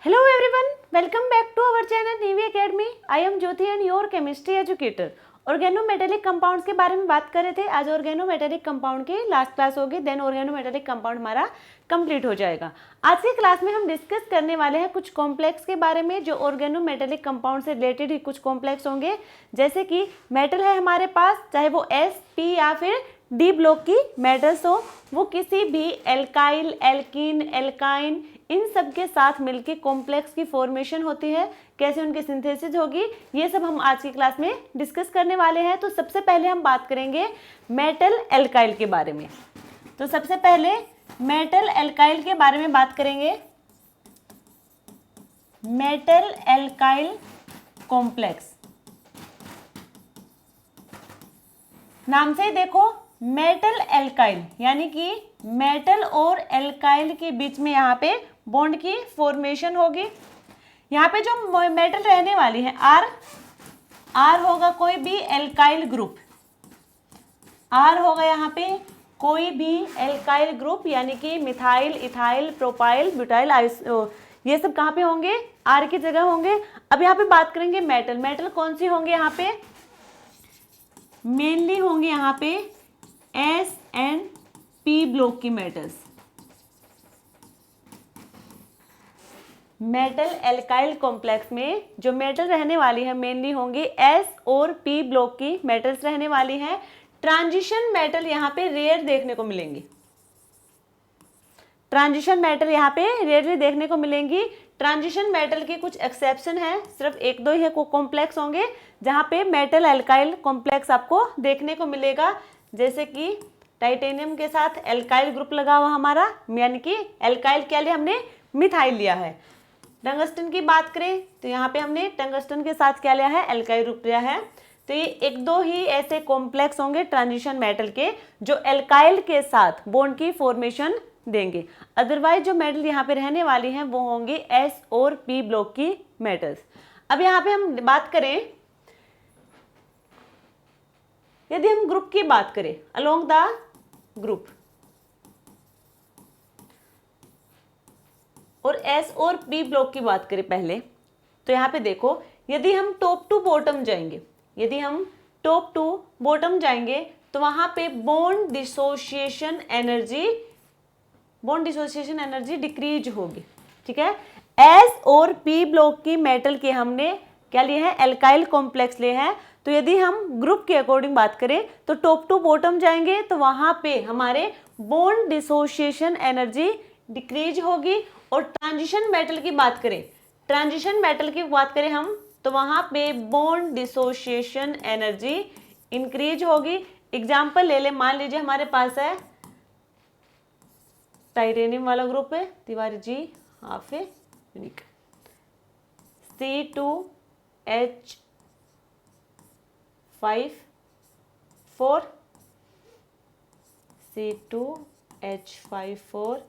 Hello everyone, welcome back to our channel Navy Academy. I am Jyoti and your chemistry educator. Organometallic compounds के बारे में बात कर रहे थे। आज ऑर्गेनोमेटेलिक कंपाउंड की लास्ट क्लास होगी, देन ऑर्गेनोमेटेलिक कंपाउंड हमारा कंप्लीट हो जाएगा। आज की क्लास में हम डिस्कस करने वाले हैं कुछ कॉम्प्लेक्स के बारे में जो ऑर्गेनोमेटेलिक कंपाउंड से रिलेटेड ही कुछ कॉम्प्लेक्स होंगे। जैसे कि मेटल है हमारे पास, चाहे वो एस पी या फिर डी ब्लॉक की मेटल्स हो, वो किसी भी एल्काइल, एल्कीन, एल्काइन इन सब के साथ मिलके कॉम्प्लेक्स की फॉर्मेशन होती है। कैसे उनकी सिंथेसिस होगी ये सब हम आज की क्लास में डिस्कस करने वाले हैं। तो सबसे पहले हम बात करेंगे मेटल एल्काइल के बारे में। तो सबसे पहले मेटल एल्काइल के बारे में बात करेंगे। मेटल एल्काइल कॉम्प्लेक्स, नाम से ही देखो मेटल एल्काइल यानी कि मेटल और एल्काइल के बीच में यहाँ पे बॉन्ड की फॉर्मेशन होगी। यहाँ पे जो मेटल रहने वाली है आर होगा कोई भी एल्काइल ग्रुप, आर होगा यहाँ पे कोई भी एल्काइल ग्रुप यानी कि मिथाइल, इथाइल, प्रोपाइल, ब्यूटाइल, ये सब कहाँ पे होंगे, आर की जगह होंगे। अब यहाँ पे बात करेंगे मेटल, मेटल कौन सी होंगे यहाँ पे, मेनली होंगे यहाँ पे एस एंड पी ब्लॉक की मेटल्स। मेटल एल्काइल कॉम्प्लेक्स में जो मेटल रहने वाली है मेनली होंगी एस और पी ब्लॉक की मेटल्स रहने वाली हैं। ट्रांजिशन मेटल यहाँ पे रेयर देखने को मिलेंगी, ट्रांजिशन मेटल यहाँ पे रेयरली देखने को मिलेंगी। ट्रांजिशन मेटल की कुछ एक्सेप्शन है, सिर्फ एक दो ही है कॉम्प्लेक्स होंगे जहाँ पे मेटल एल्काइल कॉम्प्लेक्स आपको देखने को मिलेगा। जैसे कि टाइटेनियम के साथ एल्काइल ग्रुप लगा हुआ हमारा, यानी कि एल्काइल क्या लिया हमने, मिथाइल लिया है। टंगस्टन की बात करें तो यहाँ पे हमने टंगस्टन के साथ क्या लिया है, एल्काइल ग्रुप लिया है। तो ये एक दो ही ऐसे कॉम्प्लेक्स होंगे ट्रांजिशन मेटल के जो एल्काइल के साथ बॉन्ड की फॉर्मेशन देंगे। अदरवाइज जो मेटल यहाँ पे रहने वाली हैं वो होंगी एस और पी ब्लॉक की मेटल्स। अब यहाँ पे हम बात करें, यदि हम ग्रुप की बात करें अलोंग द ग्रुप और एस और पी ब्लॉक की बात करें पहले, तो यहाँ पे देखो यदि हम टॉप टू बॉटम जाएंगे, यदि हम टॉप टू बॉटम जाएंगे तो वहां पे बॉन्ड डिसोसिएशन एनर्जी डिक्रीज होगी। ठीक है, एस और पी ब्लॉक की मेटल के हमने क्या लिए हैं, एल्काइल कॉम्प्लेक्स लिए हैं। तो यदि हम ग्रुप के अकॉर्डिंग बात करें तो टॉप टू बॉटम जाएंगे तो वहां पे हमारे बॉन्ड डिसोसिएशन एनर्जी डिक्रीज होगी। और ट्रांजिशन मेटल की बात करें, ट्रांजिशन मेटल की बात करें हम तो वहां पे बॉन्ड डिसोसिएशन एनर्जी इंक्रीज होगी। एग्जाम्पल ले ले, मान लीजिए हमारे पास है टाइटेनियम वाला ग्रुप है, तिवारी जी हाफ है यूनिक, C2H5 C2H5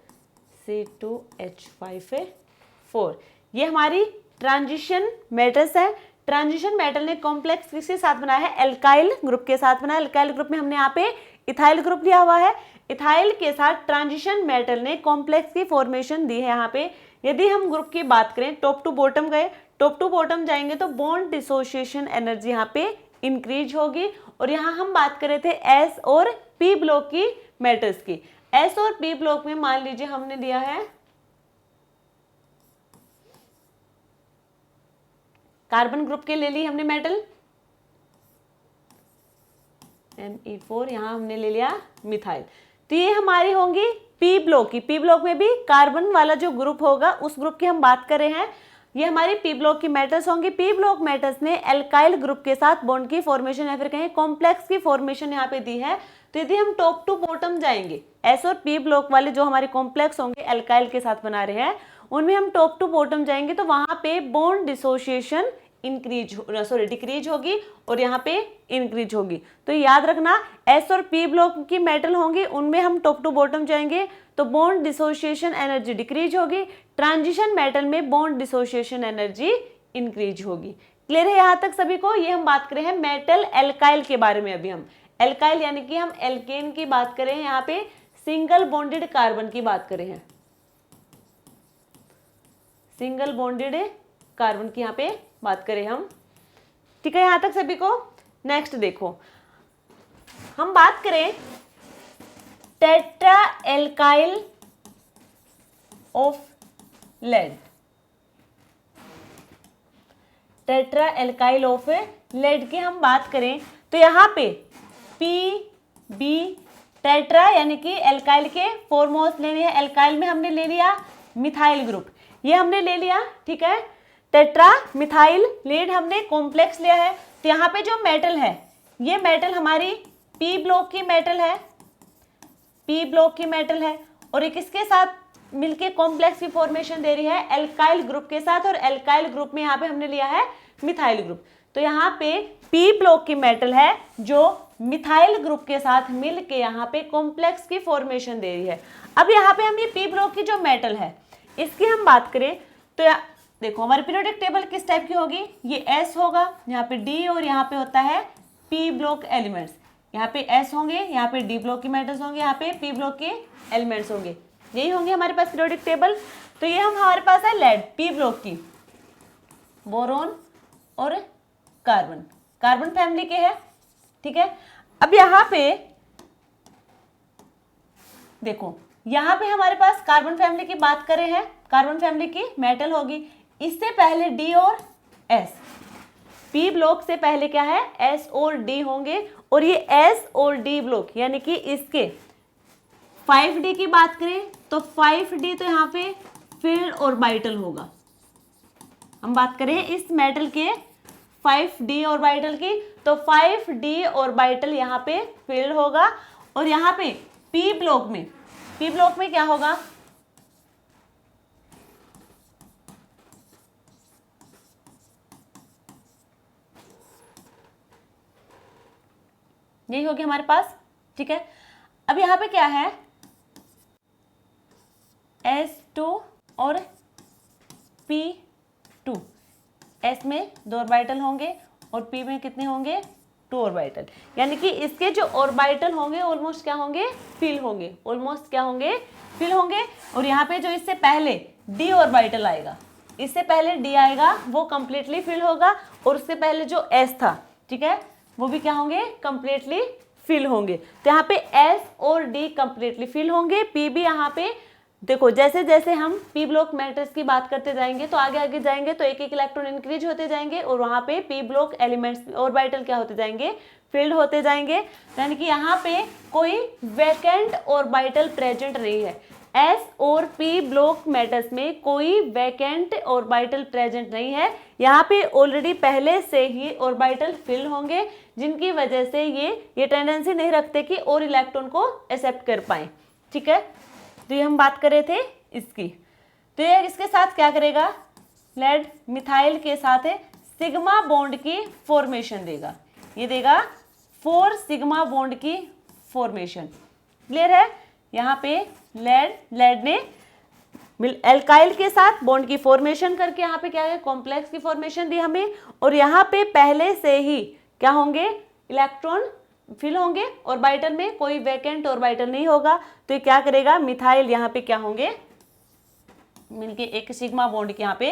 C2H5 ये हमारी ट्रांजिशन मेटल्स है। ट्रांजिशन मेटल ने कॉम्प्लेक्स किसके साथ बनाया है, एल्काइल ग्रुप के साथ बनाया। एल्काइल ग्रुप में हमने यहाँ पे इथाइल ग्रुप लिया हुआ है, इथाइल के साथ ट्रांजिशन मेटल ने कॉम्प्लेक्स की फॉर्मेशन दी है यहाँ पे। यदि हम ग्रुप की बात करें, टॉप टू बॉटम गए, टॉप टू बॉटम जाएंगे तो बॉन्ड डिसोसिएशन एनर्जी यहाँ पे इंक्रीज होगी। और यहाँ हम बात कर रहे थे एस और पी ब्लॉक की मेटल्स की। एस और पी ब्लॉक में मान लीजिए हमने दिया है कार्बन ग्रुप के ले ली हमने मेटल Me4, यहां हमने ले लिया मिथाइल। तो ये हमारी होंगी पी ब्लॉक की। पी ब्लॉक में भी कार्बन वाला जो ग्रुप होगा उस ग्रुप की हम बात कर रहे हैं, ये हमारी पी ब्लॉक की मेटल्स होंगी। पी ब्लॉक मेटल्स ने एल्काइल ग्रुप के साथ बॉन्ड की फॉर्मेशन या फिर कहें कॉम्प्लेक्स की फॉर्मेशन यहाँ पे दी है। तो यदि हम टॉप टू बॉटम जाएंगे, एस और पी ब्लॉक वाले जो हमारे कॉम्प्लेक्स होंगे एल्काइल के साथ बना रहे हैं, उनमें हम टॉप टू बॉटम जाएंगे तो वहां पे बॉन्ड डिसोसिएशन डिक्रीज होगी और यहाँ पे इंक्रीज होगी। तो याद रखना एस और पी ब्लॉक की मेटल होंगे उनमें हम टॉप टू बॉटम जाएंगे तो बॉन्ड डिसोसिएशन एनर्जी डिक्रीज होगी। ट्रांजिशन मेटल में बॉन्ड डिसोसिएशन एनर्जी इंक्रीज होगी। क्लियर है यहाँ तक सभी को। ये हम बात करें हैं मेटल एल्काइल के बारे में। अभी हम एल्काइल यानी कि हम एल्केन की बात करें, यहाँ पे सिंगल बॉन्डेड कार्बन की बात करें हैं। सिंगल बॉन्डेड कार्बन की यहाँ पे बात करें हम। ठीक है, यहाँ तक सभी को। नेक्स्ट देखो, हम बात करें tetra alkyl of lead. Tetra alkyl of lead की हम बात करें तो यहाँ पे PB टेट्रा यानी कि एल्काइल के फॉर्मोस लेने हैं। एल्काइल में हमने ले लिया मिथाइल ग्रुप, ये हमने ले लिया। ठीक है, टेट्रा मिथाइल लेड हमने कॉम्प्लेक्स लिया है। तो यहाँ पे जो मेटल है, ये मेटल हमारी P ब्लॉक की मेटल है, P ब्लॉक की मेटल है, और एक इसके साथ मिलके कॉम्प्लेक्स की फॉर्मेशन दे रही है एल्काइल ग्रुप के साथ, और एल्काइल ग्रुप में यहाँ पे हमने लिया है मिथाइल ग्रुप। तो यहाँ पे P ब्लॉक की मेटल है जो मिथाइल ग्रुप के साथ मिलके यहाँ पे कॉम्प्लेक्स की फॉर्मेशन दे रही है। अब यहाँ पे हम ये P ब्लॉक की जो मेटल है इसकी हम बात करें तो देखो हमारी पीरियोडिक टेबल किस टाइप की होगी, ये S होगा, यहाँ पे D और यहाँ पे होता है P ब्लॉक एलिमेंट्स। यहाँ पे S होंगे, यहाँ पे D ब्लॉक की मेटल्स होंगे, यहाँ पे P ब्लॉक के एलिमेंट्स होंगे, यही होंगे हमारे पास पीरियोडिक टेबल। तो ये हमारे पास है लेड P ब्लॉक की, बोरोन और कार्बन, कार्बन फैमिली के है। ठीक है, अब यहाँ पे देखो, यहाँ पे हमारे पास कार्बन फैमिली की बात कर रहे हैं, कार्बन फैमिली की मेटल होगी। इससे पहले D और S, P ब्लॉक से पहले क्या है, S और D होंगे, और ये S और D ब्लॉक यानी कि इसके 5D की बात करें तो 5D तो यहाँ पे फील्ड ऑर्बिटल होगा। हम बात करें इस मेटल के 5D ऑर्बिटल की, तो 5D ऑर्बिटल यहाँ पे फील्ड होगा, और यहाँ पे P ब्लॉक में क्या होगा, यही होगी हमारे पास। ठीक है, अब यहाँ पे क्या है, S2 और P2, S में 2 ऑर्बिटल होंगे और P में कितने होंगे, 2 ऑर्बिटल, यानी कि इसके जो ऑर्बिटल होंगे ऑलमोस्ट क्या होंगे, फिल होंगे, ऑलमोस्ट क्या होंगे, फिल होंगे। और यहाँ पे जो इससे पहले D ऑर्बिटल आएगा, इससे पहले D आएगा, वो कंप्लीटली फिल होगा, और उससे पहले जो S था, ठीक है, वो भी क्या होंगे, कंप्लीटली फिल होंगे। तो यहाँ पे S और D कंप्लीटली फिल होंगे। P भी यहाँ पे देखो, जैसे जैसे हम P ब्लॉक मेटल्स की बात करते जाएंगे तो आगे आगे जाएंगे तो एक एक इलेक्ट्रॉन इंक्रीज होते जाएंगे, और वहाँ पे P ब्लॉक एलिमेंट्स ऑर्बिटल क्या होते जाएंगे, फील्ड होते जाएंगे। यानी कि यहाँ पे कोई वैकेंट ऑर्बिटल प्रेजेंट नहीं है। S और P ब्लॉक मेटल्स में कोई वैकेंट ऑर्बिटल प्रेजेंट नहीं है। यहाँ पे ऑलरेडी पहले से ही ऑर्बिटल फिल होंगे, जिनकी वजह से ये टेंडेंसी नहीं रखते कि और इलेक्ट्रॉन को एक्सेप्ट कर पाए। ठीक है, तो ये हम बात कर रहे थे इसकी। तो ये इसके साथ क्या करेगा, लेड मिथाइल के साथ सिग्मा बॉन्ड की फॉर्मेशन देगा, ये देगा 4 सिग्मा बॉन्ड की फॉर्मेशन। क्लियर है, यहाँ पे लेड ने एल्काइल के साथ बॉन्ड की फॉर्मेशन करके यहाँ पे क्या है, कॉम्प्लेक्स की फॉर्मेशन दी हमें, और यहाँ पे पहले से ही क्या होंगे, इलेक्ट्रॉन फिल होंगे, ऑर्बिटल में कोई वैकेंट ऑर्बिटल नहीं होगा। तो ये क्या करेगा, मिथाइल यहाँ पे क्या होंगे, मिलके एक सिग्मा बॉन्ड की यहाँ पे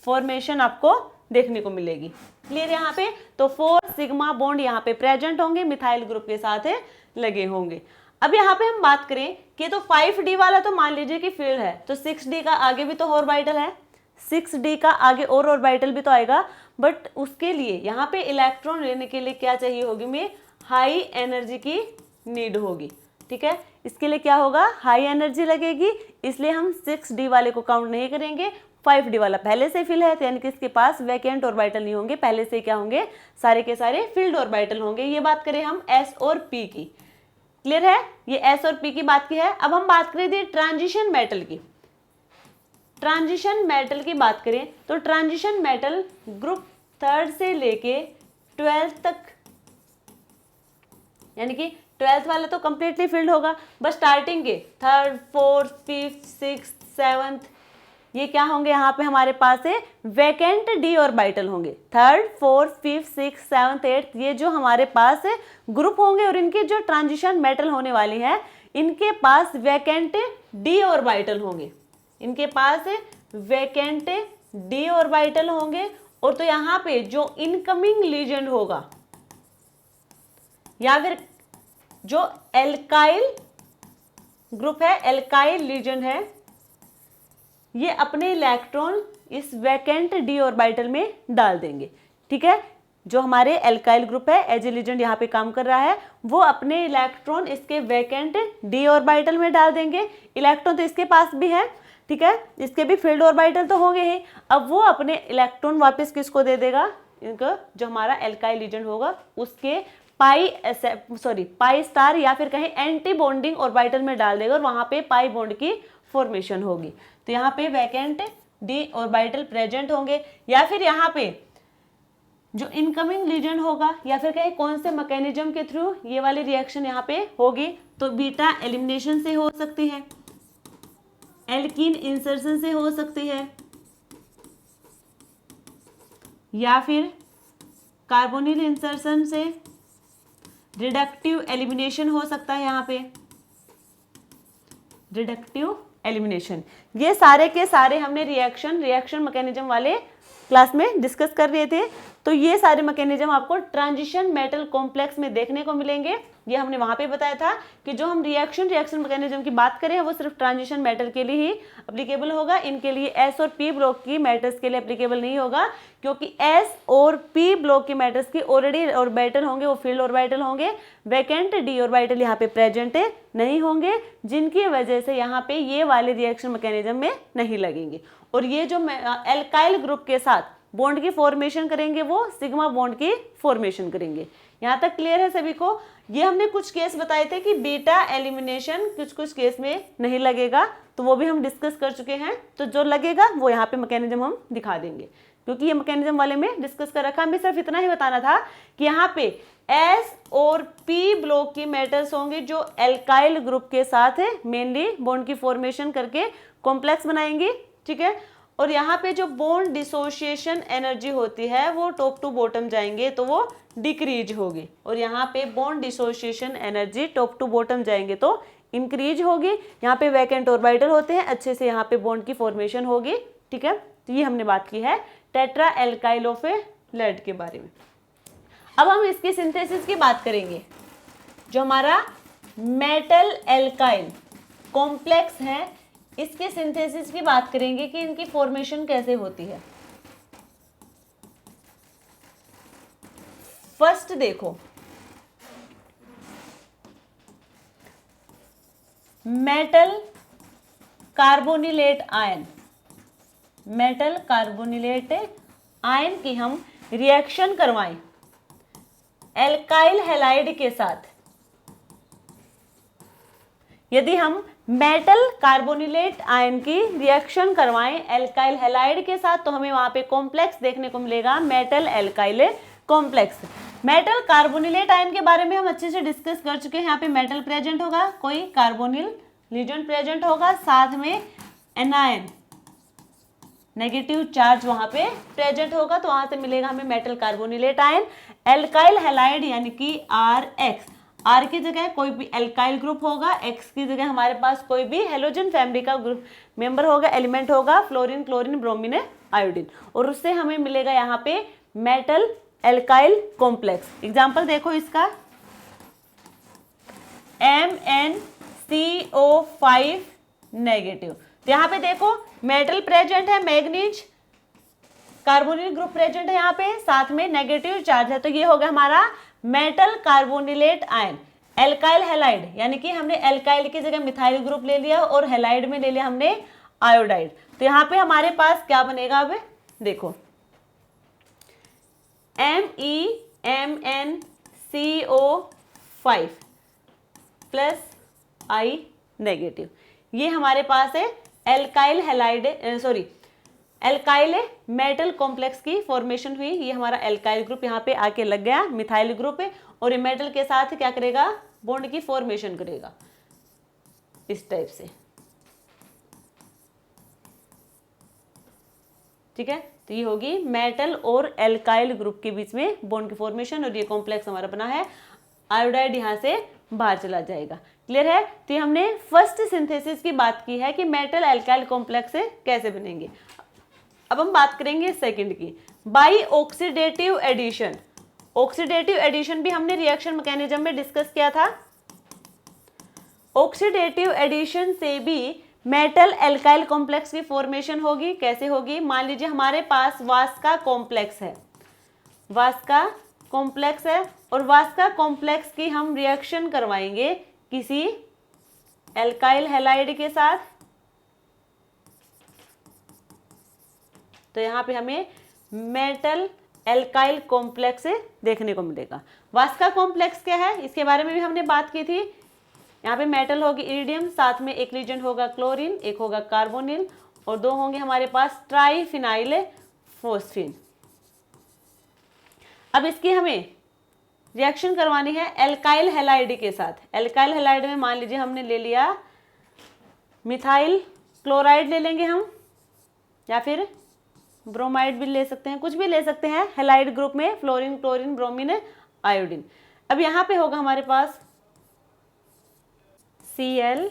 फॉर्मेशन आपको देखने को मिलेगी। क्लियर यहाँ पे, तो 4 सिग्मा बॉन्ड यहाँ पे प्रेजेंट होंगे, मिथाइल ग्रुप के साथ लगे होंगे। अब यहाँ पे हम बात करें कि तो 5D वाला तो मान लीजिए कि फील्ड है, तो 6D का आगे भी तो ऑर्बिटल है, 6D का आगे और ऑर्बिटल भी तो आएगा, बट उसके लिए यहाँ पे इलेक्ट्रॉन लेने के लिए क्या चाहिए होगी, में हाई एनर्जी की नीड होगी। ठीक है, इसके लिए क्या होगा, हाई एनर्जी लगेगी, इसलिए हम 6D वाले को काउंट नहीं करेंगे। 5D वाला पहले से फिल है, तो यानी कि इसके पास वैकेंट ऑर्बिटल नहीं होंगे, पहले से क्या होंगे, सारे के सारे फील्ड ऑर्बिटल होंगे। ये बात करें हम S और P की। क्लियर है, ये S और P की बात की है। अब हम बात करें थी ट्रांजिशन मेटल की। ट्रांजिशन मेटल की बात करें तो ट्रांजिशन मेटल ग्रुप 3rd से लेके 12th तक, यानी कि 12th वाला तो कंप्लीटली फिल्ड होगा, बस स्टार्टिंग के 3rd 4th 5th 6th 7th ये क्या होंगे, यहाँ पे हमारे पास है वैकेंट D ऑर्बिटल होंगे। 3rd 4th 5th 6th 7th 8th ये जो हमारे पास ग्रुप होंगे, और इनके जो ट्रांजिशन मेटल होने वाली है, इनके पास वैकेंट D ऑर्बिटल होंगे, इनके पास वैकेंट डी ऑर्बिटल होंगे, और तो यहाँ पे जो इनकमिंग लीजेंड होगा या फिर जो एल्काइल ग्रुप है, एल्काइल लीजेंड है, ये अपने इलेक्ट्रॉन इस वैकेंट डी ऑर्बिटल में डाल देंगे। ठीक है, जो हमारे एल्काइल ग्रुप है, एज ए लीजेंड यहाँ पे काम कर रहा है, वो अपने इलेक्ट्रॉन इसके वैकेंट डी ऑर्बिटल में डाल देंगे। इलेक्ट्रॉन तो इसके पास भी है, ठीक है, इसके भी फील्ड ऑर्बिटल तो होंगे ही। अब वो अपने इलेक्ट्रॉन वापस किसको दे देगा, इनका जो हमारा एल्काइल लीजेंड होगा उसके पाई स्टार या फिर कहें एंटी बॉन्डिंग ऑर्बिटल में डाल देगा, और वहां पे पाई बॉन्ड की फॉर्मेशन होगी। तो यहाँ पे वैकेंट डी ऑर्बिटल प्रेजेंट होंगे, या फिर यहाँ पे जो इनकमिंग लीजेंड होगा, या फिर कहें कौन से मैकेनिज्म के थ्रू ये वाली रिएक्शन यहाँ पे होगी, तो बीटा एलिमिनेशन से हो सकती है, एल्कीन इंसर्शन से हो सकती है, या फिर कार्बोनिल इंसर्शन से, रिडक्टिव एलिमिनेशन हो सकता है, यहाँ पे रिडक्टिव एलिमिनेशन। ये सारे के सारे हमने रिएक्शन मैकेनिज्म वाले क्लास में डिस्कस कर रहे थे। तो ये सारे मैकेनिज्म आपको ट्रांजिशन मेटल कॉम्प्लेक्स में देखने को मिलेंगे। ये हमने वहां पे बताया था कि जो हम रिएक्शन मैकेनिज्म की बात करें वो सिर्फ ट्रांजिशन मेटल के लिए ही एप्लीकेबल होगा, इनके लिए एस और पी ब्लॉक की मेटल्स के लिए एप्लीकेबल नहीं होगा, क्योंकि एस और पी ब्लॉक की मेटल्स की ऑलरेडी ऑर्बिटल होंगे, वो फील्ड ऑर्बिटल होंगे, वैकेंट डी ऑर्बिटल यहाँ पे प्रेजेंट नहीं होंगे, जिनकी वजह से यहाँ पे ये वाले रिएक्शन मैकेनिज्म में नहीं लगेंगे। और ये जो एल्काइल ग्रुप के साथ बॉन्ड की फॉर्मेशन करेंगे वो सिग्मा बॉन्ड की फॉर्मेशन करेंगे। यहाँ तक क्लियर है सभी को? ये हमने कुछ केस बताए थे कि बीटा एलिमिनेशन कुछ केस में नहीं लगेगा, तो वो भी हम डिस्कस कर चुके हैं। तो जो लगेगा वो यहाँ पे मैकेनिज्म हम दिखा देंगे, क्योंकि ये मैकेनिज्म वाले में डिस्कस कर रखा। हमें सिर्फ इतना ही बताना था कि यहाँ पे एस और पी ब्लॉक की मेटल्स होंगे जो एल्काइल ग्रुप के साथ मेनली बॉन्ड की फॉर्मेशन करके कॉम्प्लेक्स बनाएंगे, ठीक है। और यहाँ पे जो बॉन्ड डिसोसिएशन एनर्जी होती है वो टॉप टू बॉटम जाएंगे तो वो डिक्रीज होगी, और यहाँ पे bond dissociation energy top to bottom जाएंगे तो इंक्रीज होगी। यहाँ पे वैकेंट ऑर्बिटल होते हैं, अच्छे से यहाँ पे बॉन्ड की फॉर्मेशन होगी, ठीक है। तो ये हमने बात की है tetra alkyl of a lead के बारे में। अब हम इसकी सिंथेसिस की बात करेंगे। जो हमारा मेटल एल्काइल कॉम्प्लेक्स है, इसके सिंथेसिस की बात करेंगे कि इनकी फॉर्मेशन कैसे होती है। फर्स्ट देखो, metal carbonylate ion, metal carbonylate ion की हम रिएक्शन करवाएं एल्काइल हैलाइड के साथ। यदि हम मेटल कार्बोनिलेट आयन की रिएक्शन करवाएं एल्काइल हैलाइड के साथ, तो हमें वहां पे कॉम्प्लेक्स देखने को मिलेगा metal alkyl complex. Metal carbonylate ion के बारे में हम अच्छे से डिस्कस कर चुके हैं। यहाँ पे मेटल प्रेजेंट होगा, कोई कार्बोनिल लीजेंड प्रेजेंट होगा, साथ में एनायन नेगेटिव चार्ज वहां पे प्रेजेंट होगा, तो वहां से मिलेगा हमें metal carbonylate ion. Alkyl halide यानी कि RX, आर की जगह कोई भी एल्काइल ग्रुप होगा, एक्स की जगह हमारे पास कोई भी हेलोजन फैमिली का ग्रुप मेंबर होगा, एलिमेंट होगा, फ्लोरीन, क्लोरीन, ब्रोमीन, आयोडीन, और उससे हमें मिलेगा यहाँ पे मेटल एल्काइल कॉम्प्लेक्स। एग्जांपल देखो इसका, MnCO5 नेगेटिव। तो यहाँ पे देखो मेटल प्रेजेंट है, मैग्नीज कार्बोनिल ग्रुप प्रेजेंट है यहाँ पे, साथ में नेगेटिव चार्ज है, तो ये हो गया हमारा metal carbonylate ion. Alkyl halide यानी कि हमने एल्काइल की जगह मिथाइल ग्रुप ले लिया और हैलाइड में ले लिया हमने आयोडाइड। तो यहाँ पे हमारे पास क्या बनेगा, अब देखो MEMnCO5 प्लस I नेगेटिव, ये हमारे पास है alkyl halide alkyl metal complex की फॉर्मेशन हुई। ये हमारा एल्काइल ग्रुप यहाँ पे आके लग गया, मिथाइल ग्रुप है, और ये मेटल के साथ क्या करेगा, बॉन्ड की फॉर्मेशन करेगा इस टाइप से, ठीक है। तो ये होगी मेटल और एल्काइल ग्रुप के बीच में बॉन्ड की फॉर्मेशन, और ये कॉम्प्लेक्स हमारा बना है, आयोडाइड यहाँ से बाहर चला जाएगा। क्लियर है? तो ये हमने फर्स्ट सिंथेसिस की बात की है कि मेटल एल्काइल कॉम्प्लेक्स कैसे बनेंगे। अब हम बात करेंगे सेकंड की, by oxidative addition. Oxidative addition भी हमने रिएक्शन मैकेनिज्म में डिस्कस किया था। ऑक्सीडेटिव एडिशन से भी मेटल एल्काइल कॉम्प्लेक्स की फॉर्मेशन होगी। कैसे होगी? मान लीजिए हमारे पास वास्का कॉम्प्लेक्स है, वास्का कॉम्प्लेक्स है, और वास्का कॉम्प्लेक्स की हम रिएक्शन करवाएंगे किसी एल्काइल हैलाइड के साथ। तो यहाँ पे हमें मेटल एल्काइल कॉम्प्लेक्स देखने को मिलेगा। वास्का कॉम्प्लेक्स क्या है, इसके बारे में भी हमने बात की थी। यहाँ पे मेटल होगी इरिडियम, साथ में एक रीजन होगा क्लोरीन, एक होगा कार्बोनिल, और दो होंगे हमारे पास ट्राईफिनाइल फोस्फीन। अब इसकी हमें रिएक्शन करवानी है एल्काइल हैलाइड के साथ। एल्काइल हैलाइड में मान लीजिए हमने ले लिया मिथाइल क्लोराइड ले लेंगे हम, या फिर ब्रोमाइड भी ले सकते हैं, कुछ भी ले सकते हैं हैलाइड ग्रुप में, फ्लोरीन, क्लोरीन, ब्रोमीन, आयोडीन। अब यहाँ पे होगा हमारे पास Cl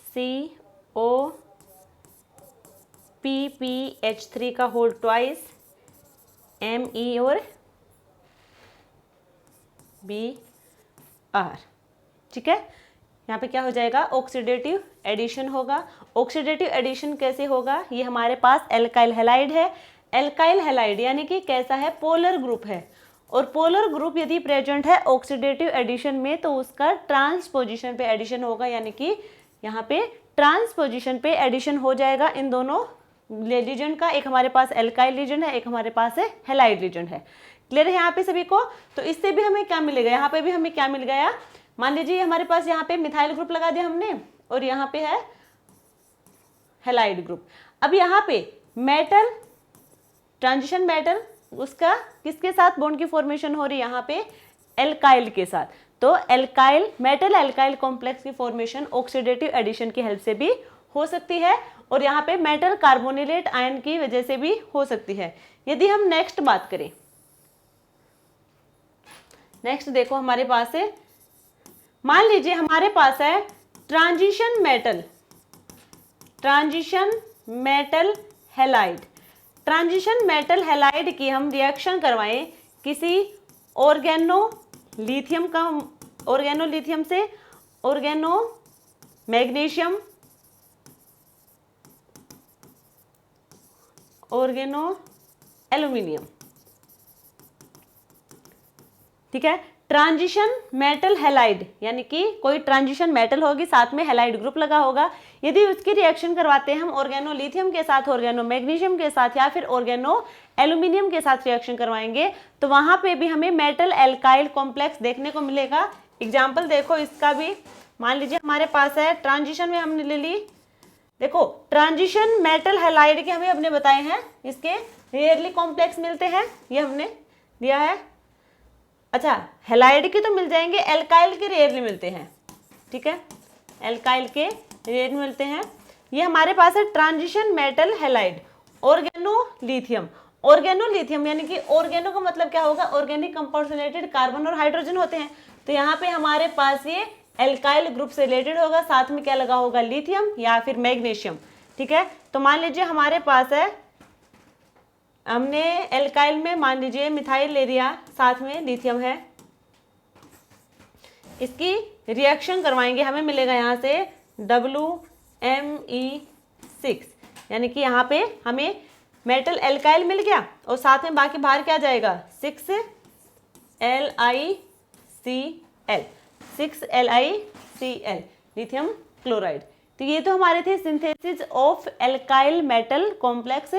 CO PPH3 का होल ट्वाइस Me और Br। ठीक है, यहाँ पे क्या हो जाएगा? ऑक्सीडेटिव एडिशन होगा। ऑक्सीडेटिव एडिशन कैसे होगा? ये हमारे पास एल्काइल हैलाइड है। एल्काइल हैलाइड यानी कि कैसा है? पोलर ग्रुप है, और पोलर ग्रुप यदि प्रेजेंट है ऑक्सीडेटिव एडिशन में तो उसका ट्रांसपोजिशन पे एडिशन होगा, यानी कि यहाँ पे ट्रांसपोजिशन पे एडिशन हो जाएगा इन दोनों रीजन का। एक हमारे पास एल्काइल रीजन है, एक हमारे पास है हैलाइड रीजन है। क्लियर है यहाँ पे सभी को? तो इससे भी हमें क्या मिलेगा? यहाँ पे भी हमें क्या मिल गया? मान लीजिए हमारे पास यहाँ पे मिथाइल ग्रुप लगा दिया हमने, और यहाँ पे है हैलाइड ग्रुप। अब यहाँ पे मेटल ट्रांजिशन मेटल, उसका किसके साथ बॉन्ड की फॉर्मेशन हो रही है? यहाँ पे एल्काइल के साथ। तो एल्काइल मेटल एल्काइल कॉम्प्लेक्स की फॉर्मेशन ऑक्सीडेटिव एडिशन की हेल्प से भी हो सकती है, और यहाँ पे मेटल कार्बोनिलेट आयन की वजह से भी हो सकती है। यदि हम नेक्स्ट बात करें, नेक्स्ट देखो हमारे पास है, मान लीजिए हमारे पास है transition metal halide. Transition metal halide की हम रिएक्शन करवाएं किसी ऑर्गेनोलिथियम से ऑर्गेनो मैग्नीशियम, ऑर्गेनो एल्यूमिनियम। ठीक है, ट्रांजिशन मेटल हैलाइड यानी कि कोई ट्रांजिशन मेटल होगी, साथ में हैलाइड ग्रुप लगा होगा। यदि उसकी रिएक्शन करवाते हैं हम ऑर्गेनोलिथियम के साथ, ऑर्गेनो मैग्नीशियम के साथ, या फिर ऑर्गेनो एल्यूमिनियम के साथ रिएक्शन करवाएंगे, तो वहां पे भी हमें मेटल एल्काइल कॉम्प्लेक्स देखने को मिलेगा। एग्जाम्पल देखो इसका भी, मान लीजिए हमारे पास है ट्रांजिशन में हमने ले ली, देखो ट्रांजिशन मेटल हैलाइड के हमें अपने बताए हैं, इसके रेयरली कॉम्प्लेक्स मिलते हैं, ये हमने दिया है। अच्छा, हैलाइड के तो मिल जाएंगे, एल्काइल के रेयरली मिलते हैं। ठीक है, एल्काइल के रेयरली मिलते हैं। ये हमारे पास है transition metal halide organolithium. Organolithium यानी कि ऑर्गेनो का मतलब क्या होगा? ऑर्गेनिक कंपाउंड से रिलेटेड कार्बन और हाइड्रोजन होते हैं। तो यहाँ पे हमारे पास ये एल्काइल ग्रुप से रिलेटेड होगा, साथ में क्या लगा होगा? लिथियम या फिर मैग्नीशियम। ठीक है, तो मान लीजिए हमारे पास है, हमने एल्काइल में मान लीजिए मिथाइल ले लिया, साथ में लिथियम है, इसकी रिएक्शन करवाएंगे, हमें मिलेगा यहाँ से WMe6, यानी कि यहाँ पे हमें मेटल एल्काइल मिल गया, और साथ में बाकी बाहर क्या जाएगा? 6LiCl lithium chloride. तो ये तो हमारे थे synthesis of alkyl metal complex.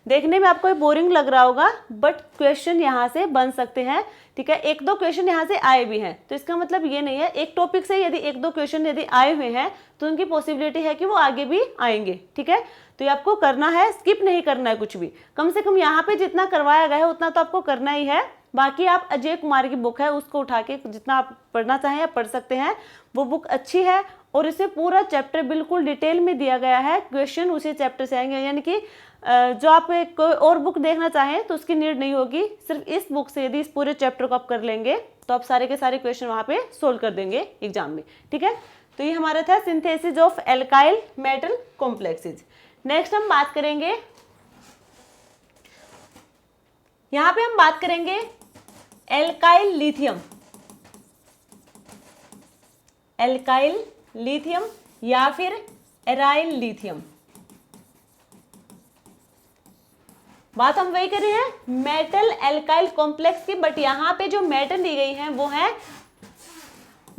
देखने में आपको बोरिंग लग रहा होगा, बट क्वेश्चन यहाँ से बन सकते हैं। ठीक है, एक दो क्वेश्चन यहाँ से आए भी हैं, तो इसका मतलब ये नहीं है एक टॉपिक से यदि एक दो क्वेश्चन यदि आए हुए हैं तो उनकी पॉसिबिलिटी है कि वो आगे भी आएंगे। ठीक है, तो ये आपको करना है, स्किप नहीं करना है कुछ भी। कम से कम यहाँ पे जितना करवाया गया है उतना तो आपको करना ही है। बाकी आप अजय कुमार की बुक है उसको उठा के जितना आप पढ़ना चाहें आप पढ़ सकते हैं, वो बुक अच्छी है, और इसे पूरा चैप्टर बिल्कुल डिटेल में दिया गया है, क्वेश्चन उसी चैप्टर से आएंगे। यानी कि जो आप कोई और बुक देखना चाहें तो उसकी नीड नहीं होगी, सिर्फ इस बुक से यदि इस पूरे चैप्टर को आप कर लेंगे तो आप सारे के सारे क्वेश्चन वहाँ पे सोल्व कर देंगे एग्जाम में। ठीक है, तो ये हमारा था synthesis of alkyl metal complexes. Next हम बात करेंगे यहाँ पे हम बात करेंगे एल्काइल लिथियम, एल्काइल लिथियम या फिर एराइल लिथियम। बात हम वही कर रहे हैं मेटल एल्काइल कॉम्प्लेक्स की, बट यहाँ पे जो मेटल ली गई है वो है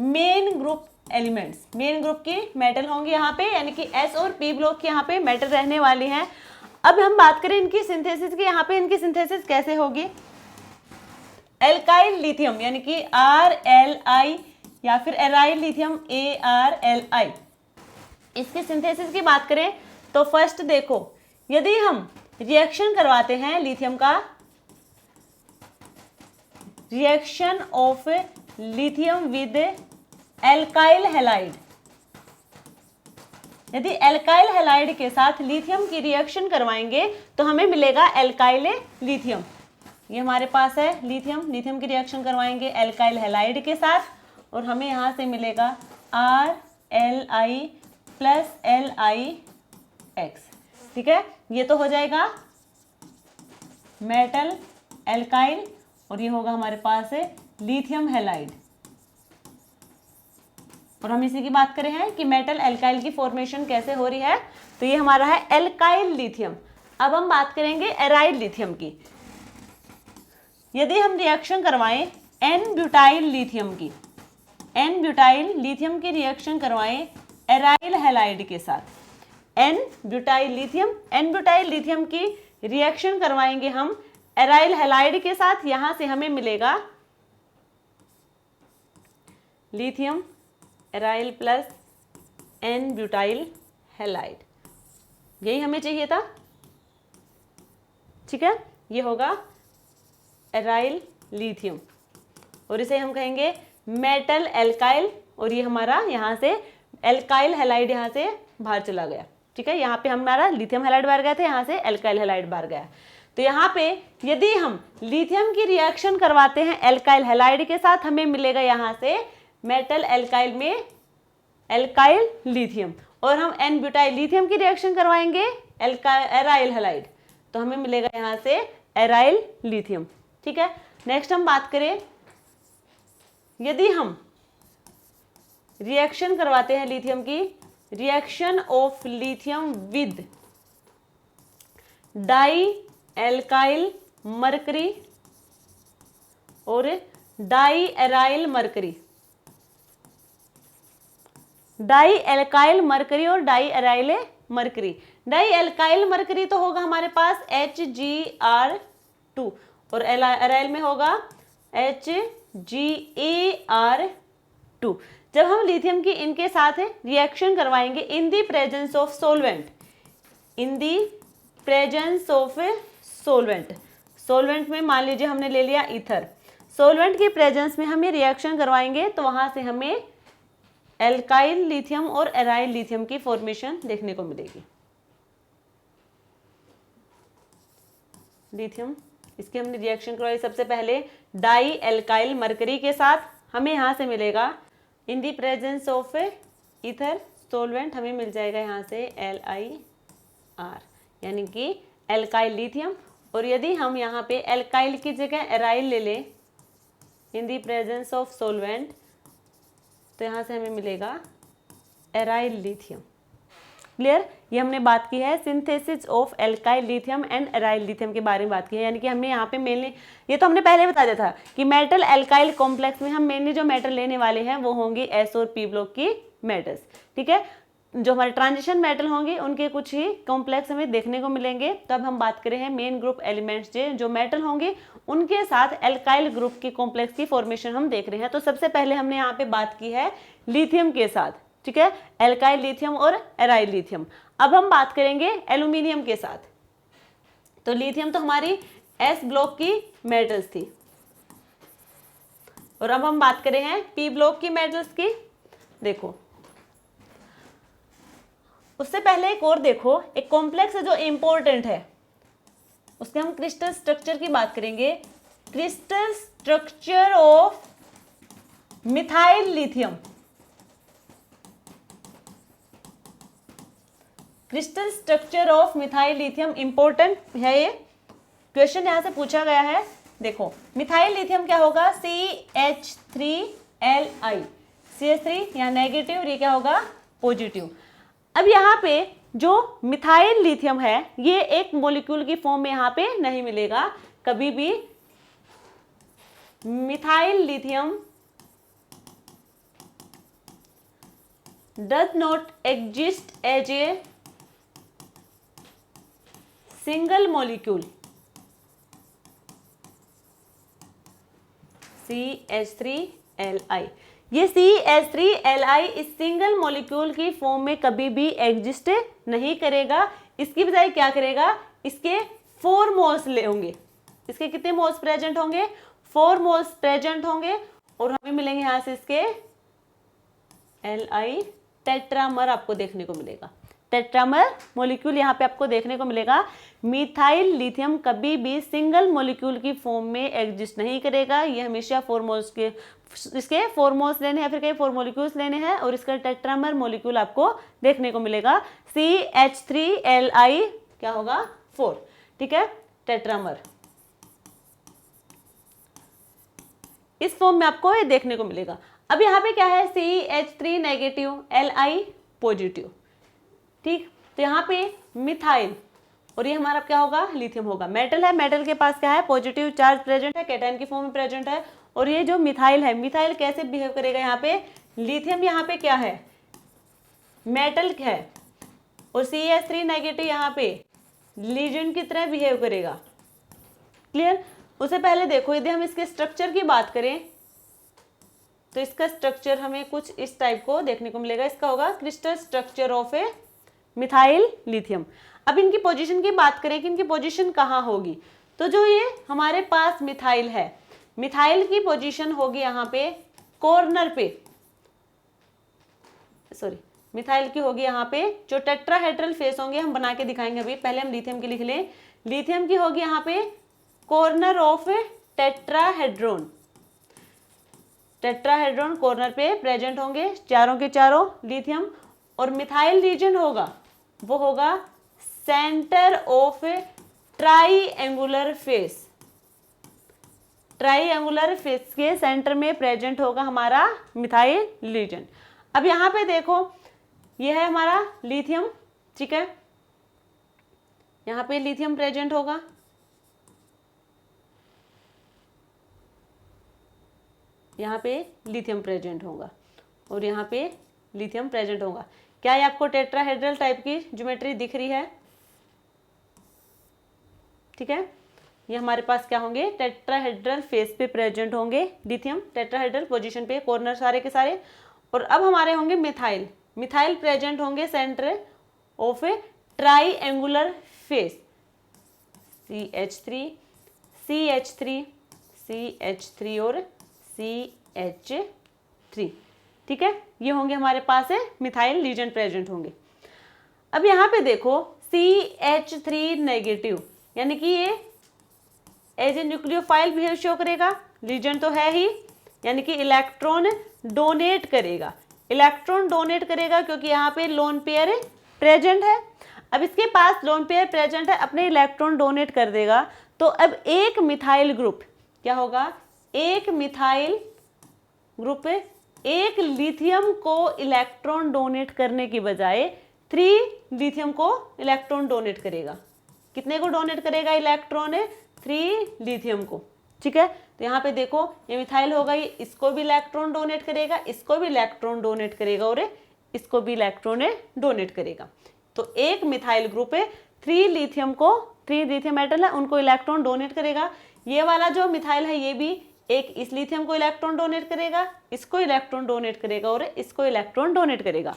main group elements, main group की मेटल होंगी यहाँ पे, यानी कि एस और पी ब्लॉक की यहाँ पे मेटल रहने वाली हैं। अब हम बात करें इनकी सिंथेसिस की, यहाँ पे इनकी सिंथेसिस कैसे होगी। एल्काइल लिथियम यानी कि RLI या फिर एराइल लिथियम ARLI, इसकी सिंथेसिस की बात करें तो फर्स्ट देखो, यदि हम रिएक्शन करवाते हैं लिथियम का, reaction of lithium with alkyl halide, यदि एल्काइल हैलाइड के साथ लिथियम की रिएक्शन करवाएंगे तो हमें मिलेगा एल्काइल लिथियम। ये हमारे पास है लिथियम, लिथियम की रिएक्शन करवाएंगे एल्काइल हैलाइड के साथ और हमें यहाँ से मिलेगा RLI प्लस LiX। ठीक है, ये तो हो जाएगा मेटल एल्काइल और ये होगा हमारे पास है लिथियम हैलाइड। और हम इसी की बात करें हैं कि मेटल एल्काइल की फॉर्मेशन कैसे हो रही है, तो ये हमारा है एल्काइल लिथियम। अब हम बात करेंगे एराइल लिथियम की। यदि हम रिएक्शन करवाएं एन ब्यूटाइल लिथियम की, एन ब्यूटाइल लिथियम की रिएक्शन करवाएं एराइल हैलाइड के साथ, n butyl lithium, n butyl lithium की रिएक्शन करवाएंगे हम एराइल हैलाइड के साथ, यहां से हमें मिलेगा lithium aryl plus n butyl halide. यही हमें चाहिए था। ठीक है, ये होगा एराइल लिथियम और इसे हम कहेंगे मेटल एल्काइल और ये हमारा यहाँ से एल्काइल हैलाइड यहाँ से बाहर चला गया। ठीक है, यहाँ पे हमारा लिथियम हैलाइड बाहर गया था, यहाँ से एल्काइल हैलाइड बाहर गया। तो यहाँ पे यदि हम लिथियम की रिएक्शन करवाते हैं एल्काइल हैलाइड के साथ, हमें मिलेगा यहाँ से मेटल एल्काइल में एल्काइल लिथियम और हम एन ब्यूटाइल लिथियम की रिएक्शन करवाएंगे एराइल हैलाइड, तो हमें मिलेगा यहाँ से एराइल लिथियम। ठीक है, नेक्स्ट हम बात करें, यदि हम रिएक्शन करवाते हैं लिथियम की, reaction of lithium with dialkyl mercury और diaryl mercury, dialkyl mercury और diaryl mercury. Dialkyl mercury तो होगा हमारे पास HgR2 और एराइल में होगा HgAr2। जब हम लिथियम की इनके साथ रिएक्शन करवाएंगे in the presence of solvent, in the presence of solvent, solvent में मान लीजिए हमने ले लिया ईथर, सोलवेंट की प्रेजेंस में हम ये रिएक्शन करवाएंगे तो वहां से हमें एल्काइल लिथियम और एराइल लिथियम की फॉर्मेशन देखने को मिलेगी। लिथियम, इसकी हमने रिएक्शन करवाई सबसे पहले डाई एल्काइल मरकरी के साथ, हमें यहाँ से मिलेगा in the presence of ether solvent, हमें मिल जाएगा यहाँ से LiR यानी कि एल्काइल लिथियम। और यदि हम यहाँ पे एल्काइल की जगह एराइल ले लें इन दी प्रेजेंस ऑफ सोलवेंट, तो यहाँ से हमें मिलेगा एराइल लिथियम। क्लियर, ये हमने बात की है synthesis of alkyl lithium and aryl lithium के बारे में बात की है, यानी कि हमने यहाँ पे मेनली, ये तो हमने पहले बता दिया था कि मेटल एल्काइल कॉम्प्लेक्स में हम मेनली जो मेटल लेने वाले हैं वो होंगी एस और पी ब्लॉक की मेटल्स। ठीक है, जो हमारे ट्रांजिशन मेटल होंगे उनके कुछ ही कॉम्प्लेक्स हमें देखने को मिलेंगे। तो अब हम बात करें हैं मेन ग्रुप एलिमेंट्स जो मेटल होंगे उनके साथ एल्काइल ग्रुप की कॉम्प्लेक्स की फॉर्मेशन हम देख रहे हैं। तो सबसे पहले हमने यहाँ पे बात की है लिथियम के साथ, ठीक है, एल्काइल लिथियम और एराइल लिथियम। अब हम बात करेंगे एल्यूमिनियम के साथ। तो लिथियम तो हमारी एस ब्लॉक की मेटल्स थी और अब हम बात करें हैं पी ब्लॉक की मेटल्स की। देखो उससे पहले एक और देखो, एक कॉम्प्लेक्स है जो इंपॉर्टेंट है, उसके हम क्रिस्टल स्ट्रक्चर की बात करेंगे। Crystal structure of methyl lithium, crystal structure of methyl lithium important है ये। क्वेश्चन यहाँ से पूछा गया है, देखो मिथाइल लिथियम क्या होगा, CH3Li, CH3 यहाँ नेगेटिव और ये क्या होगा पॉजिटिव। अब यहाँ पे जो मिथाइल लिथियम है ये एक मॉलिक्यूल की फॉर्म में यहाँ पे नहीं मिलेगा कभी भी। Methyl lithium does not exist as a single molecule, CH3Li। ये CH3Li इस सिंगल मॉलिक्यूल की फॉर्म में कभी भी एग्जिस्ट नहीं करेगा। इसकी बजाय क्या करेगा, इसके 4 मोल्स ले होंगे। इसके कितने मोल्स प्रेजेंट होंगे, 4 मोल्स प्रेजेंट होंगे और हमें मिलेंगे यहां से इसके Li टेट्रामर आपको देखने को मिलेगा। टेट्रामर मॉलिक्यूल यहाँ पे आपको देखने को मिलेगा। मिथाइल लिथियम कभी भी सिंगल मॉलिक्यूल की फॉर्म में एग्जिस्ट नहीं करेगा। ये हमेशा 4 मोल्स के, इसके 4 मोल्स लेने हैं, फिर कई 4 मॉलिक्यूल्स लेने हैं और इसका टेट्रामर मॉलिक्यूल आपको देखने को मिलेगा। CH3Li क्या होगा 4, ठीक है, टेट्रामर इस फॉर्म में आपको ये देखने को मिलेगा। अब यहाँ पे क्या है, CH3 नेगेटिव Li पॉजिटिव, ठीक। तो यहाँ पे मिथाइल और ये हमारा क्या होगा लिथियम होगा। मेटल है, मेटल के पास क्या है पॉजिटिव चार्ज प्रेजेंट है, कैटायन की फॉर्म में प्रेजेंट है। और ये जो मिथाइल है, मिथाइल कैसे बिहेव करेगा यहाँ पे, लिथियम यहाँ पे क्या है मेटल है और CH3 नेगेटिव यहाँ पे लीजेंड की तरह बिहेव करेगा। क्लियर। उससे पहले देखो यदि हम इसके स्ट्रक्चर की बात करें तो इसका स्ट्रक्चर हमें कुछ इस टाइप को देखने को मिलेगा। इसका होगा crystal structure of A methyl lithium. अब इनकी पोजीशन की बात करें कि इनकी पोजीशन कहाँ होगी, तो जो ये हमारे पास मिथाइल है, मिथाइल की पोजीशन होगी यहाँ पे कॉर्नर पे, सॉरी मिथाइल की होगी यहाँ पे जो टेट्राहेड्रल फेस होंगे हम बना के दिखाएंगे अभी। पहले हम लिथियम की लिख लें। लिथियम की होगी यहाँ पे corner of tetrahedron, tetrahedron corner पे प्रेजेंट होंगे चारों के चारों लिथियम। और मिथाइल रीजन होगा वो होगा centre of triangular face, triangular face के सेंटर में प्रेजेंट होगा हमारा मिथाइल रीजन। अब यहाँ पे देखो ये है हमारा लिथियम, ठीक है, यहाँ पे लिथियम प्रेजेंट होगा, यहाँ पे लिथियम प्रेजेंट होगा और यहाँ पे लिथियम प्रेजेंट होगा। क्या ये आपको टेट्राहेड्रल टाइप की ज्योमेट्री दिख रही है, ठीक है। ये हमारे पास क्या होंगे टेट्राहेड्रल फेस पे प्रेजेंट होंगे लिथियम, टेट्राहेड्रल पोजीशन पे कॉर्नर सारे के सारे। और अब हमारे होंगे मिथाइल, मिथाइल प्रेजेंट होंगे centre of A triangular face, CH3 CH3 CH3 और CH3, ठीक है। ये होंगे हमारे पास है मिथाइल लीजेंड प्रेजेंट होंगे। अब यहाँ पे देखो CH3 नेगेटिव यानी कि ये as a nucleophile behave show करेगा, लीजेंड तो है ही, यानी कि इलेक्ट्रॉन डोनेट करेगा, इलेक्ट्रॉन डोनेट करेगा क्योंकि यहाँ पे लोन पेयर प्रेजेंट है। अब इसके पास लोन पेयर प्रेजेंट है, अपने इलेक्ट्रॉन डोनेट कर देगा। तो अब एक मिथाइल ग्रुप क्या होगा, एक मिथाइल ग्रुप एक लिथियम को इलेक्ट्रॉन डोनेट करने की बजाय 3 लिथियम को इलेक्ट्रॉन डोनेट करेगा। कितने को डोनेट करेगा इलेक्ट्रॉन, 3 लिथियम को, ठीक है। तो यहाँ पे देखो ये मिथाइल होगा, ये इसको भी इलेक्ट्रॉन डोनेट करेगा, इसको भी इलेक्ट्रॉन डोनेट करेगा और इसको भी इलेक्ट्रॉन डोनेट करेगा। तो एक मिथाइल ग्रुप 3 लिथियम को, 3 लिथियम मेटल है उनको इलेक्ट्रॉन डोनेट करेगा। ये वाला जो मिथाइल है ये भी एक इस लिथियम को इलेक्ट्रॉन डोनेट करेगा, इसको इलेक्ट्रॉन डोनेट करेगा और इसको इलेक्ट्रॉन डोनेट करेगा।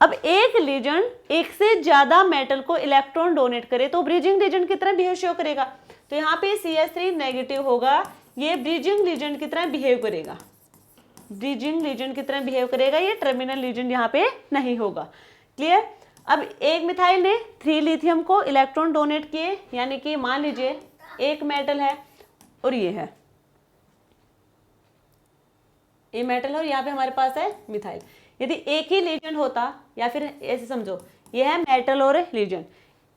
अब एक लीजेंड एक से ज्यादा मेटल को इलेक्ट्रॉन डोनेट करे तो ब्रिजिंग लीजेंड की तरह बिहेव शो करेगा। तो यहाँ पे CH3 नेगेटिव होगा, ये ब्रिजिंग लीजेंड की तरह बिहेव करेगा, ब्रिजिंग लीजेंड की तरह बिहेव करेगा, ये टर्मिनल लीजेंड यहाँ पे नहीं होगा। क्लियर। अब एक मिथाइल ने 3 लिथियम को इलेक्ट्रॉन डोनेट किए, यानी कि मान लीजिए एक मेटल है और ये है, ये मेटल है और यहाँ पे हमारे पास है मिथाइल। यदि एक ही लीजेंड होता, या फिर ऐसे समझो ये है मेटल और लीजेंड,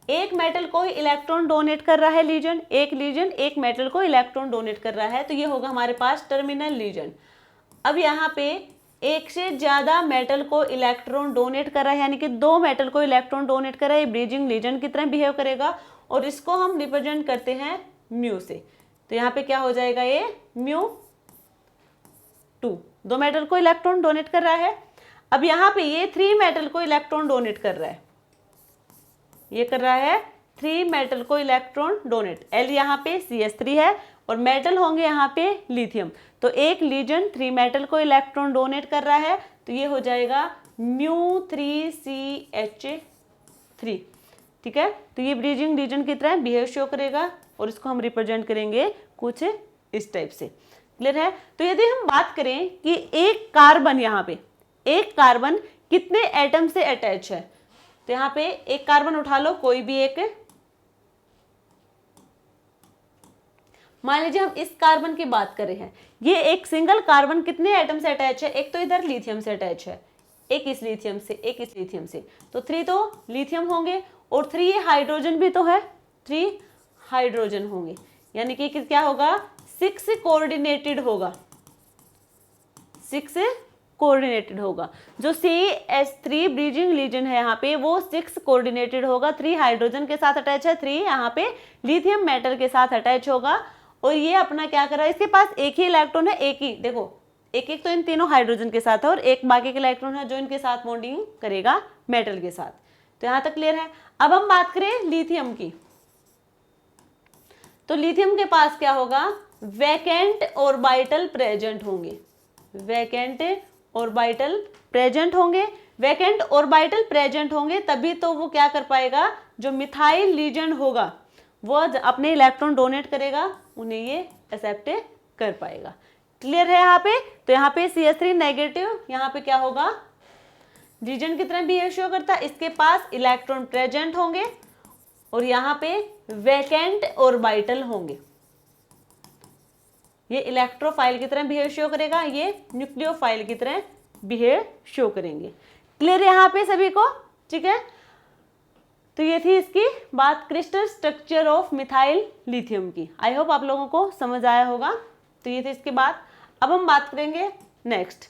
एक मेटल को इलेक्ट्रॉन डोनेट कर रहा है लीजेंड, एक मेटल को इलेक्ट्रॉन डोनेट कर रहा है, तो ये होगा हमारे पास टर्मिनल लीजेंड। अब यहाँ पे एक से ज्यादा मेटल को इलेक्ट्रॉन डोनेट कर रहा है, यानी कि 2 मेटल को इलेक्ट्रॉन डोनेट कर रहा है, ब्रिजिंग लीजेंड की तरह बिहेव करेगा, और इसको हम रिप्रेजेंट करते हैं म्यू से। तो यहाँ पे क्या हो जाएगा, ये μ2, 2 मेटल को इलेक्ट्रॉन डोनेट कर रहा है। अब यहाँ पे ये 3 मेटल को इलेक्ट्रॉन डोनेट कर रहा है, ये कर रहा है 3 मेटल को इलेक्ट्रॉन डोनेट। L यहाँ पे CH3 है और मेटल होंगे यहाँ पे लिथियम, तो एक लीजेंड 3 मेटल को इलेक्ट्रॉन डोनेट कर रहा है, तो ये हो जाएगा μ3CH3। ठीक है, तो ये ब्रिजिंग लीजेंड की तरह बिहेव शो करेगा और इसको हम रिप्रेजेंट करेंगे कुछ इस टाइप से। क्लियर है? तो यदि हम बात करें कि एक कार्बन, यहाँ पे एक कार्बन कितने एटम से अटैच है, तो यहाँ पे एक कार्बन उठा लो, कोई भी एक, मान लीजिए हम इस कार्बन की बात कर रहे हैं, ये एक सिंगल कार्बन कितने एटम से अटैच है, एक तो इधर लिथियम से अटैच है, एक इस लिथियम से, एक इस लिथियम से, तो 3 तो लिथियम होंगे और 3 ये हाइड्रोजन भी तो है, 3 हाइड्रोजन होंगे, यानी कि क्या होगा, 6 कोऑर्डिनेटेड होगा, 6 कोऑर्डिनेटेड होगा। जो CH3 ब्रिजिंग लीजेंड है यहाँ पे, वो 6 कोऑर्डिनेटेड होगा, 3 हाइड्रोजन के साथ अटैच है, 3 यहाँ पे लिथियम मेटल के साथ अटैच होगा, और ये अपना क्या कर रहा है, इसके पास एक ही इलेक्ट्रॉन है, एक ही, देखो एक तो इन तीनों हाइड्रोजन के साथ है और एक बाकी के इलेक्ट्रॉन है जो इनके साथ बॉन्डिंग करेगा मेटल के साथ। तो यहाँ तक क्लियर है। अब हम बात करें लिथियम की, तो लिथियम के पास क्या होगा, वैकेंट ऑर्बिटल प्रेजेंट होंगे, वैकेंट ऑर्बिटल प्रेजेंट होंगे, वैकेंट ऑर्बिटल प्रेजेंट होंगे, तभी तो वो क्या कर पाएगा, जो मिथाइल लीजेंड होगा वो अपने इलेक्ट्रॉन डोनेट करेगा, उन्हें ये एक्सेप्ट कर पाएगा। क्लियर है यहाँ पे? तो यहाँ पे CH3 नेगेटिव, यहाँ पे क्या होगा, लीजेंड की तरह बिहेव शो करता है, इसके पास इलेक्ट्रॉन प्रेजेंट होंगे और यहाँ पे वैकेंट ऑर्बिटल होंगे, ये इलेक्ट्रोफाइल की तरह बिहेव शो करेगा, ये न्यूक्लियोफाइल की तरह बिहेव शो करेंगे। क्लियर यहाँ पे सभी को? ठीक है, तो ये थी इसकी बात, crystal structure of methyl lithium की। आई होप आप लोगों को समझ आया होगा। तो ये थी इसकी बात। अब हम बात करेंगे नेक्स्ट,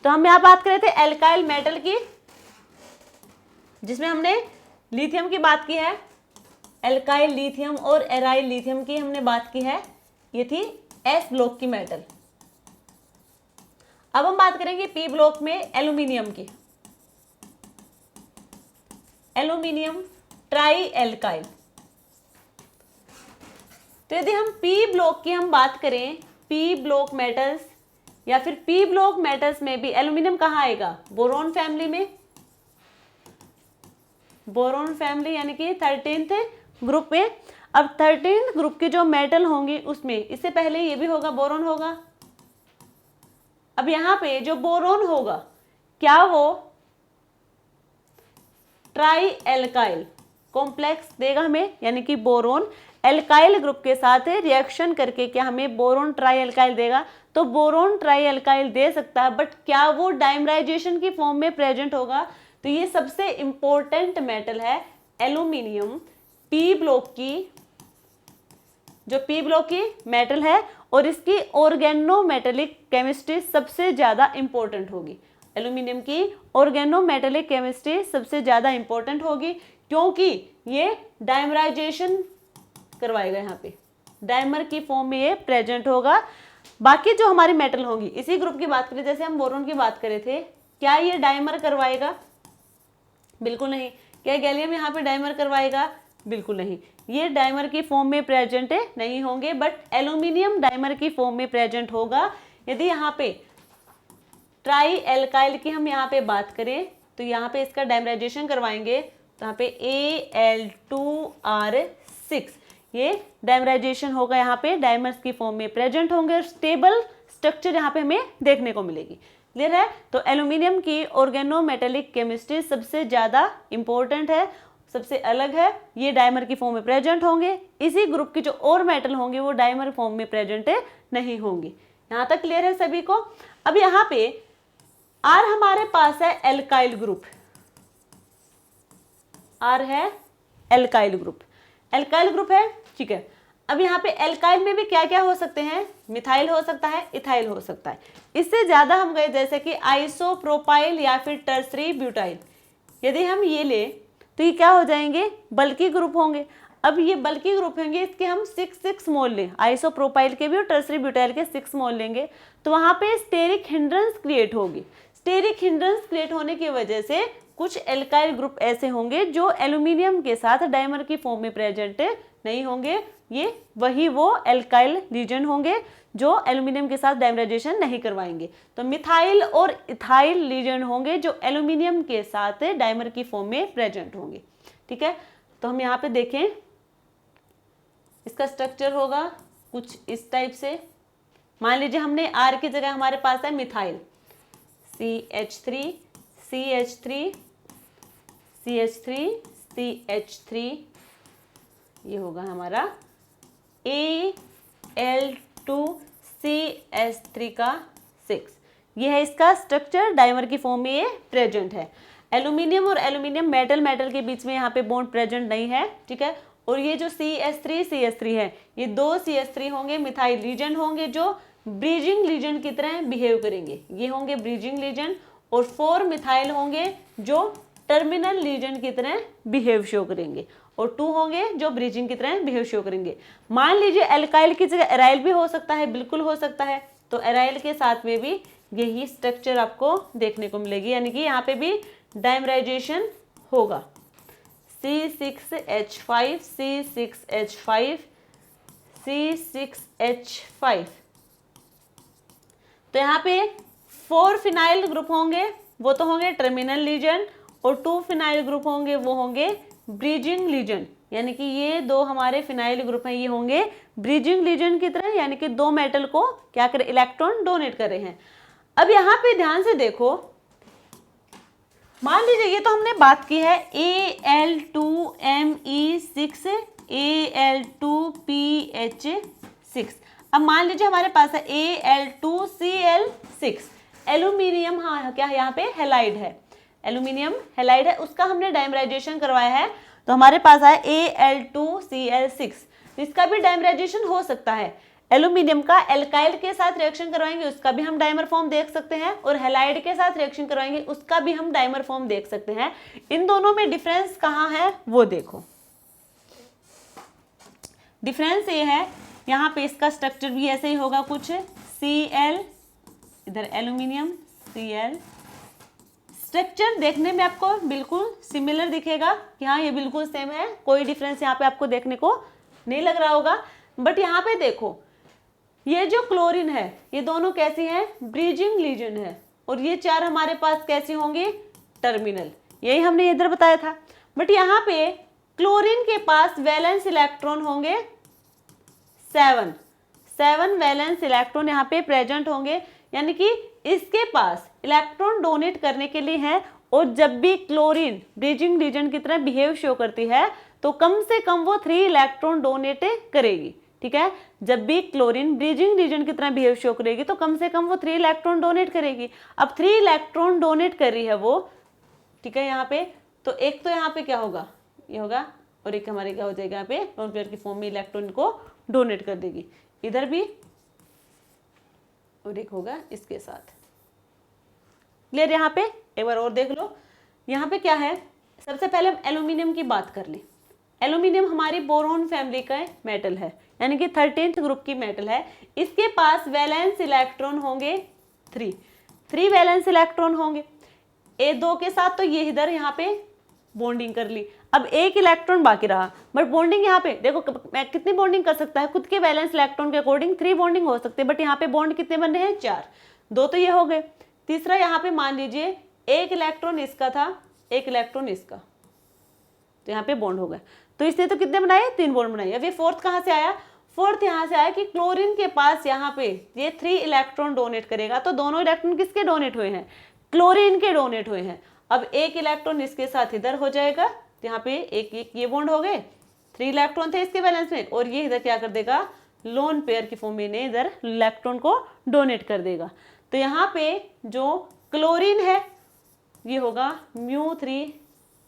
तो हम यहाँ बात कर रहे थे एल्काइल मेटल की, जिसमें हमने लिथियम की बात की है, एल्काइल लिथियम और एराइल लिथियम की हमने बात की है, ये थी S ब्लॉक की मेटल। अब हम बात करेंगे P ब्लॉक में एल्यूमिनियम की, एल्यूमिनियम ट्राई एल्काइल। तो यदि हम P ब्लॉक की हम बात करें, P ब्लॉक मेटल्स या फिर P ब्लॉक मेटल्स में भी एल्यूमिनियम कहाँ आएगा, बोरोन फैमिली में, बोरोन फैमिली यानी कि 13th ग्रुप में। अब 13th ग्रुप की जो मेटल होंगी उसमें, इससे पहले ये भी होगा, बोरोन होगा। अब यहाँ पे जो बोरोन होगा, क्या वो ट्राई एल्काइल कॉम्प्लेक्स देगा हमें, यानी कि बोरोन एल्काइल ग्रुप के साथ रिएक्शन करके क्या हमें बोरोन ट्राई एल्काइल देगा। तो बोरोन ट्राई एल्काइल दे सकता है, बट क्या वो डाइमराइजेशन की फॉर्म में प्रेजेंट होगा। तो ये सबसे इंपॉर्टेंट मेटल है एल्यूमिनियम, P ब्लॉक की, जो P ब्लॉक की मेटल है और इसकी ऑर्गेनोमेटेलिक केमिस्ट्री सबसे ज्यादा इंपॉर्टेंट होगी। एल्यूमिनियम की ऑर्गेनोमेटेलिक केमिस्ट्री सबसे ज्यादा इंपॉर्टेंट होगी, क्योंकि ये डाइमराइजेशन करवाएगा, यहाँ पे डाइमर की फॉर्म में ये प्रेजेंट होगा। बाकी जो हमारी मेटल होंगी, इसी ग्रुप की बात करें, जैसे हम बोरोन की बात करे थे, क्या ये डाइमर करवाएगा? बिल्कुल नहीं। क्या गैलियम यहाँ पे डाइमर करवाएगा? बिल्कुल नहीं, ये डाइमर की फॉर्म में प्रेजेंट नहीं होंगे, बट एल्यूमिनियम डाइमर की फॉर्म में प्रेजेंट होगा। यदि यहाँ पे ट्राई एल्काइल की हम यहाँ पे बात करें, तो यहाँ पे इसका डाइमराइजेशन करवाएंगे, तो यहाँ पे Al2R6 ये डाइमराइजेशन होगा, यहाँ पे डाइमर्स की फॉर्म में प्रेजेंट होंगे और स्टेबल स्ट्रक्चर यहाँ पे हमें देखने को मिलेगी। क्लियर है? तो एल्यूमिनियम की ऑर्गेनोमेटेलिक केमिस्ट्री सबसे ज्यादा इंपॉर्टेंट है, सबसे अलग है, ये डाइमर की फॉर्म में प्रेजेंट होंगे। इसी ग्रुप की जो और मेटल होंगे वो डाइमर फॉर्म में प्रेजेंट नहीं होंगे। यहाँ तक क्लियर है सभी को? अब यहाँ पे R हमारे पास है एल्काइल ग्रुप, R है एल्काइल ग्रुप। एल्काइल ग्रुप है, ठीक है। अब यहाँ पे एल्काइल में भी क्या क्या हो सकते हैं, मिथाइल हो सकता है, इथाइल हो सकता है। इससे ज्यादा हम गए जैसे कि आइसोप्रोपाइल या फिर टर्सरी ब्यूटाइल, यदि हम ये ले तो ये क्या हो जाएंगे, बल्कि ग्रुप होंगे। अब ये बल्कि ग्रुप होंगे, इसके हम 6 मोल लें, आइसोप्रोपाइल के भी और टर्सरी ब्यूटाइल के 6 मोल लेंगे तो वहां पे स्टेरिक हिंड्रेंस क्रिएट होगी। स्टेरिक हिंड्रेंस क्रिएट होने की वजह से कुछ एल्काइल ग्रुप ऐसे होंगे जो एल्यूमिनियम के साथ डाइमर की फॉर्म में प्रेजेंट नहीं होंगे। ये वही वो एल्काइल रीजन होंगे जो एल्यूमिनियम के साथ डाइमराइजेशन नहीं करवाएंगे। तो मिथाइल और इथाइल रीजन होंगे जो एल्यूमिनियम के साथ डाइमर की फॉर्म में प्रेजेंट होंगे, ठीक है। तो हम यहाँ पे देखें, इसका स्ट्रक्चर होगा कुछ इस टाइप से। मान लीजिए हमने R की जगह हमारे पास है methyl, CH3 CH3 CH3 CH3, ये होगा हमारा Al2CS3 का 6। ये है इसका स्ट्रक्चर, डाइमर की फॉर्म में ये प्रेजेंट है। एल्यूमिनियम और एल्यूमिनियम मेटल के बीच में यहाँ पे बॉन्ड प्रेजेंट नहीं है, ठीक है। और ये जो CH3 है, ये 2 CH3 होंगे, मिथाइल रीजन होंगे जो ब्रीजिंग लीजन की तरह बिहेव करेंगे, ये होंगे ब्रीजिंग लीजन। और 4 मिथाइल होंगे जो टर्मिनल लीजन की तरह बिहेव शो करेंगे, और 2 होंगे जो ब्रीजिंग की तरह बिहेव शो करेंगे। मान लीजिए एल्काइल की जगह एराइल भी हो सकता है, बिल्कुल हो सकता है। तो एराइल के साथ में भी यही स्ट्रक्चर आपको देखने को मिलेगी, यानी कि यहाँ पे भी डाइमराइजेशन होगा, C6H5 C6H5 C6H5। तो यहाँ पे 4 फिनाइल ग्रुप होंगे, वो तो होंगे टर्मिनल लीजन, और 2 फिनाइल ग्रुप होंगे, वो होंगे ब्रीजिंग लीजन। यानी कि ये 2 हमारे फिनाइल ग्रुप हैं, ये होंगे ब्रीजिंग लीजन की तरह, यानी कि 2 मेटल को क्या कर, इलेक्ट्रॉन डोनेट कर रहे हैं। अब यहाँ पे ध्यान से देखो, मान लीजिए ये तो हमने बात की है Al2Me6 Al2PH6। अब मान लीजिए हमारे पास है Al2Cl6, एल्यूमिनियम, हाँ क्या यहाँ पे हेलाइड है, एल्यूमिनियम हेलाइड है, उसका हमने डाइमराइजेशन करवाया है। तो हमारे पास है Al2Cl6, इसका भी डाइमराइजेशन हो सकता है। एल्यूमिनियम का एल्काइल के साथ रिएक्शन करवाएंगे, उसका भी हम डाइमर फॉर्म देख सकते हैं, और हेलाइड के साथ रिएक्शन करवाएंगे, उसका भी हम डाइमर फॉर्म देख सकते हैं। इन दोनों में डिफरेंस कहाँ है वो देखो। डिफरेंस ये है, यहाँ पे इसका स्ट्रक्चर भी ऐसे ही होगा कुछ, Cl, इधर एल्यूमिनियम Cl। स्ट्रक्चर देखने में आपको बिल्कुल सिमिलर दिखेगा कि हाँ ये बिल्कुल सेम है, कोई डिफरेंस यहाँ पे आपको देखने को नहीं लग रहा होगा। बट यहाँ पे देखो, ये जो क्लोरीन है, ये दोनों कैसी हैं, ब्रीजिंग लीजन है, और ये 4 हमारे पास कैसी होंगे, टर्मिनल, यही हमने इधर बताया था। बट यहाँ पे क्लोरीन के पास वैलेंस इलेक्ट्रॉन होंगे 7 वैलेंस इलेक्ट्रॉन यहाँ पे प्रेजेंट होंगे, यानी कि इसके पास इलेक्ट्रॉन डोनेट करने के लिए है। और जब भी क्लोरीन ब्रीजिंग लीजन की तरह बिहेव शो करती है तो कम से कम वो 3 इलेक्ट्रॉन डोनेट करेगी, ठीक है। जब भी क्लोरीन ब्रीजिंग लीजन की तरह बिहेव शो करेगी तो कम से कम वो 3 इलेक्ट्रॉन डोनेट करेगी। अब 3 इलेक्ट्रॉन डोनेट कर रही है वो, ठीक है, यहाँ पे। तो एक तो यहाँ पे क्या होगा, ये होगा, और एक हमारे क्या हो जाएगा, यहाँ पे लोन पेयर की फॉर्म में इलेक्ट्रॉन को डोनेट कर देगी, इधर भी, और एक होगा इसके साथ। क्लियर? यहाँ पे एक बार और देख लो, यहाँ पे क्या है, सबसे पहले हम एल्यूमिनियम की बात कर लें। एल्यूमिनियम हमारी बोरोन फैमिली का मेटल है, यानी कि 13th ग्रुप की मेटल है। इसके पास वैलेंस इलेक्ट्रॉन होंगे 3 वैलेंस इलेक्ट्रॉन होंगे A2 के साथ। तो ये इधर यहाँ पे बॉन्डिंग कर ली, अब 1 इलेक्ट्रॉन बाकी रहा। बट बॉन्डिंग यहाँ पे देखो कितनी बॉन्डिंग कर सकता है, खुद के वैलेंस इलेक्ट्रॉन के अकॉर्डिंग 3 बॉन्डिंग हो सकते हैं, बट यहाँ पे बॉन्ड कितने बन रहे हैं, 4। 2 तो ये हो गए, तीसरा यहाँ पे मान लीजिए 1 इलेक्ट्रॉन इसका था, 1 इलेक्ट्रॉन इसका, तो यहाँ पे बॉन्ड हो गया। तो इसने तो कितने बनाए, 3 बॉन्ड बनाए। अब ये फोर्थ कहाँ से आया, फोर्थ यहाँ से आया कि क्लोरीन के पास यहाँ पे ये 3 इलेक्ट्रॉन डोनेट करेगा। तो दोनों इलेक्ट्रॉन किसके डोनेट हुए हैं, क्लोरीन के डोनेट हुए हैं। अब 1 इलेक्ट्रॉन इसके साथ इधर हो जाएगा, तो यहाँ पे एक ये बॉन्ड हो गए, 3 इलेक्ट्रॉन थे इसके बैलेंस में, और ये इधर क्या कर देगा, लोन पेयर की फॉर्म में इधर इलेक्ट्रॉन को डोनेट कर देगा। तो यहाँ पे जो क्लोरीन है ये होगा μ3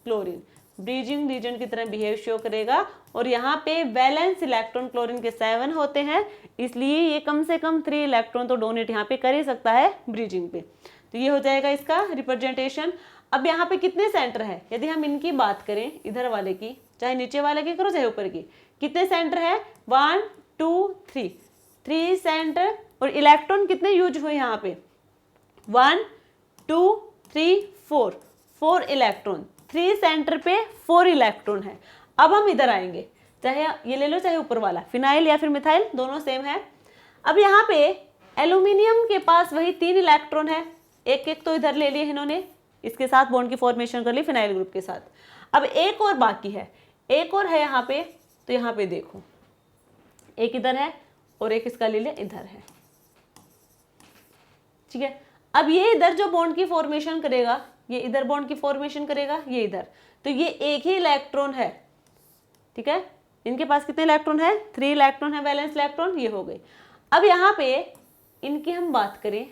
क्लोरीन, ब्रिजिंग रीजन की तरह बिहेव शो करेगा। और यहाँ पे वैलेंस इलेक्ट्रॉन क्लोरीन के 7 होते हैं, इसलिए ये कम से कम 3 इलेक्ट्रॉन तो डोनेट यहाँ पे कर ही सकता है ब्रिजिंग पे। तो ये हो जाएगा इसका रिप्रेजेंटेशन। अब यहाँ पे कितने सेंटर है, यदि हम इनकी बात करें, इधर वाले की, चाहे नीचे वाले की करो चाहे ऊपर की, कितने सेंटर है, 1 2 3, 3 सेंटर। और इलेक्ट्रॉन कितने यूज हुए यहाँ पे, 1 2 3 4, 4 इलेक्ट्रॉन, 3 सेंटर पे 4 इलेक्ट्रॉन है। अब हम इधर आएंगे, चाहे ये ले लो चाहे ऊपर वाला, फिनाइल या फिर मिथाइल, दोनों सेम है। अब यहाँ पे एल्यूमिनियम के पास वही 3 इलेक्ट्रॉन है, एक एक तो इधर ले लिए इन्होंने, इसके साथ बॉन्ड की फॉर्मेशन कर ली फिनाइल ग्रुप के साथ। अब एक और बाकी है, एक और है यहाँ पे, तो यहाँ पे देखो एक इधर है और एक इसका ले लिया इधर है, ठीक है। अब ये इधर जो बॉन्ड की फॉर्मेशन करेगा, ये इधर बॉन्ड की फॉर्मेशन करेगा, ये इधर, तो ये एक ही इलेक्ट्रॉन है, ठीक है। इनके पास कितने इलेक्ट्रॉन है, 3 इलेक्ट्रॉन है वैलेंस इलेक्ट्रॉन, ये हो गई। अब यहाँ पे इनकी हम बात करें,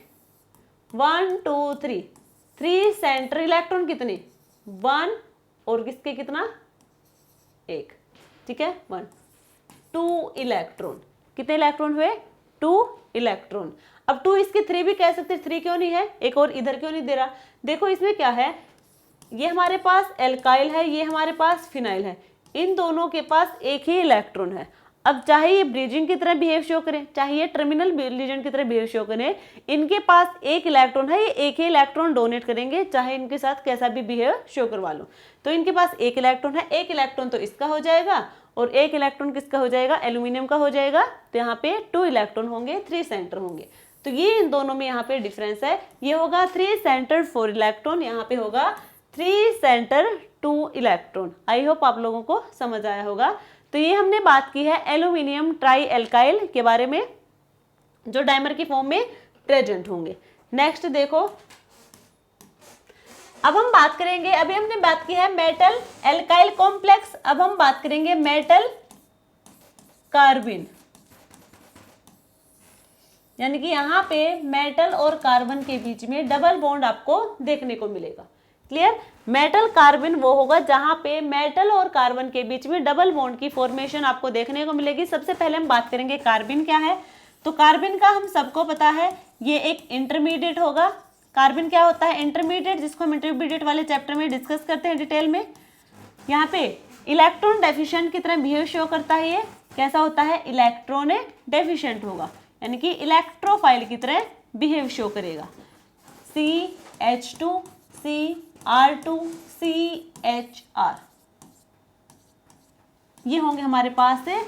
1 2 3, 3 सेंटर इलेक्ट्रॉन कितने, 1 और किसके कितना, 1, ठीक है, 1 2 इलेक्ट्रॉन, कितने इलेक्ट्रॉन हुए, 2 इलेक्ट्रॉन। अब 2 इसके 3 भी कह सकते, 3 क्यों नहीं है, एक और इधर क्यों नहीं दे रहा, देखो इसमें क्या है, ये हमारे पास एल्काइल है, ये हमारे पास फिनाइल है, इन दोनों के पास एक ही इलेक्ट्रॉन है। अब चाहे ये ब्रिजिंग की तरह बिहेव शो करें, चाहे ये टर्मिनल रीजन की तरह बिहेव शो करें, इनके पास एक इलेक्ट्रॉन है, ये एक ही इलेक्ट्रॉन डोनेट करेंगे, चाहे इनके साथ कैसा भी बिहेव शो करवा लो। तो इनके पास एक इलेक्ट्रॉन है, एक इलेक्ट्रॉन तो इसका हो जाएगा और एक इलेक्ट्रॉन किसका हो जाएगा, एल्यूमिनियम का हो जाएगा। तो यहाँ पे 2 इलेक्ट्रॉन होंगे, 3 सेंटर होंगे। तो ये इन दोनों में यहाँ पे डिफरेंस है, ये होगा 3 सेंटर 4 इलेक्ट्रॉन, यहाँ पे होगा 3 सेंटर 2 इलेक्ट्रॉन। आई होप आप लोगों को समझ आया होगा। तो ये हमने बात की है एल्यूमिनियम ट्राई एल्काइल के बारे में, जो डाइमर की फॉर्म में प्रेजेंट होंगे। नेक्स्ट देखो, अब हम बात करेंगे, अभी हमने बात की है मेटल एल्काइल कॉम्प्लेक्स, अब हम बात करेंगे मेटल कार्बिन, यानी कि यहाँ पे मेटल और कार्बन के बीच में डबल बॉन्ड आपको देखने को मिलेगा। क्लियर, मेटल कार्बन वो होगा जहां पे मेटल और कार्बन के बीच में डबल बॉन्ड की फॉर्मेशन आपको देखने को मिलेगी। सबसे पहले हम बात करेंगे कार्बन क्या है। तो कार्बन का हम सबको पता है, ये एक इंटरमीडिएट होगा। कार्बन क्या होता है, इंटरमीडिएट, जिसको हम इंटरमीडिएट वाले चैप्टर में डिस्कस करते हैं डिटेल में। यहाँ पे इलेक्ट्रॉन डेफिशिएंट की तरह बिहेव शो करता है, ये कैसा होता है, इलेक्ट्रॉन डेफिशिएंट होगा, यानी कि इलेक्ट्रोफाइल की तरह बिहेव शो करेगा। CH2 Cr2 CHR, ये होंगे हमारे पास से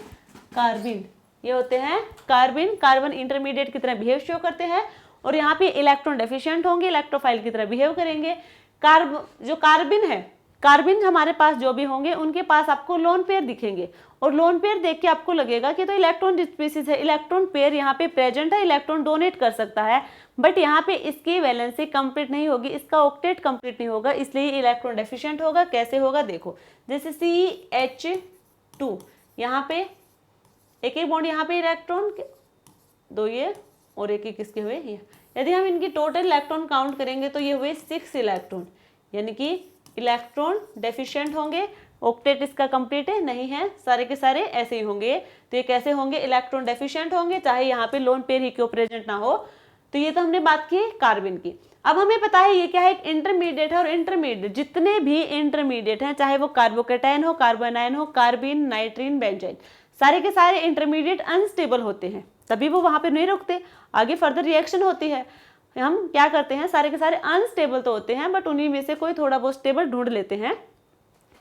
कार्बन, ये होते हैं कार्बन। कार्बन इंटरमीडिएट की तरह बिहेव शो करते हैं और यहाँ पे इलेक्ट्रॉन डेफिशिएंट होंगे, इलेक्ट्रोफाइल की तरह बिहेव करेंगे। जो कार्बन है, कार्बन हमारे पास जो भी होंगे उनके पास आपको लोन पेयर दिखेंगे और लोन पेयर देख के आपको लगेगा कि तो इलेक्ट्रॉन स्पीसीज है, इलेक्ट्रॉन पेयर यहाँ पे प्रेजेंट है, इलेक्ट्रॉन डोनेट कर सकता है, बट यहाँ पे इसकी वैलेंसी कंप्लीट नहीं होगी, इसका ऑक्टेट कंप्लीट नहीं होगा, इसलिए इलेक्ट्रॉन डेफिशिएंट होगा। कैसे होगा देखो, जैसे CH2, यहाँ पे एक एक बॉन्ड, यहाँ पे इलेक्ट्रॉन 2 ये और एक एक किसके हुए ये। यदि हम इनकी टोटल इलेक्ट्रॉन काउंट करेंगे तो ये हुए 6 इलेक्ट्रॉन, यानी कि इलेक्ट्रॉन डेफिशिएंट होंगे, ऑक्टेट इसका कंप्लीट है नहीं है, सारे के सारे ऐसे ही होंगे। तो ये कैसे होंगे, इलेक्ट्रॉन डेफिशिएंट होंगे, चाहे यहाँ पे लोन पेयर ही क्यों प्रेजेंट ना हो। तो ये तो हमने बात की कार्बन की। अब हमें पता है ये क्या है, एक इंटरमीडिएट है, और इंटरमीडिएट जितने भी इंटरमीडिएट हैं, चाहे वो कार्बोकेटाइन हो, कार्बोनाइन हो, कार्बिन, नाइट्रीन, बेंजाइन, सारे के सारे इंटरमीडिएट अनस्टेबल होते हैं, तभी वो वहां पे नहीं रुकते, आगे फर्दर रिएक्शन होती है। हम क्या करते हैं, सारे के सारे अनस्टेबल तो होते हैं, बट उन्हीं में से कोई थोड़ा बहुत स्टेबल ढूंढ लेते हैं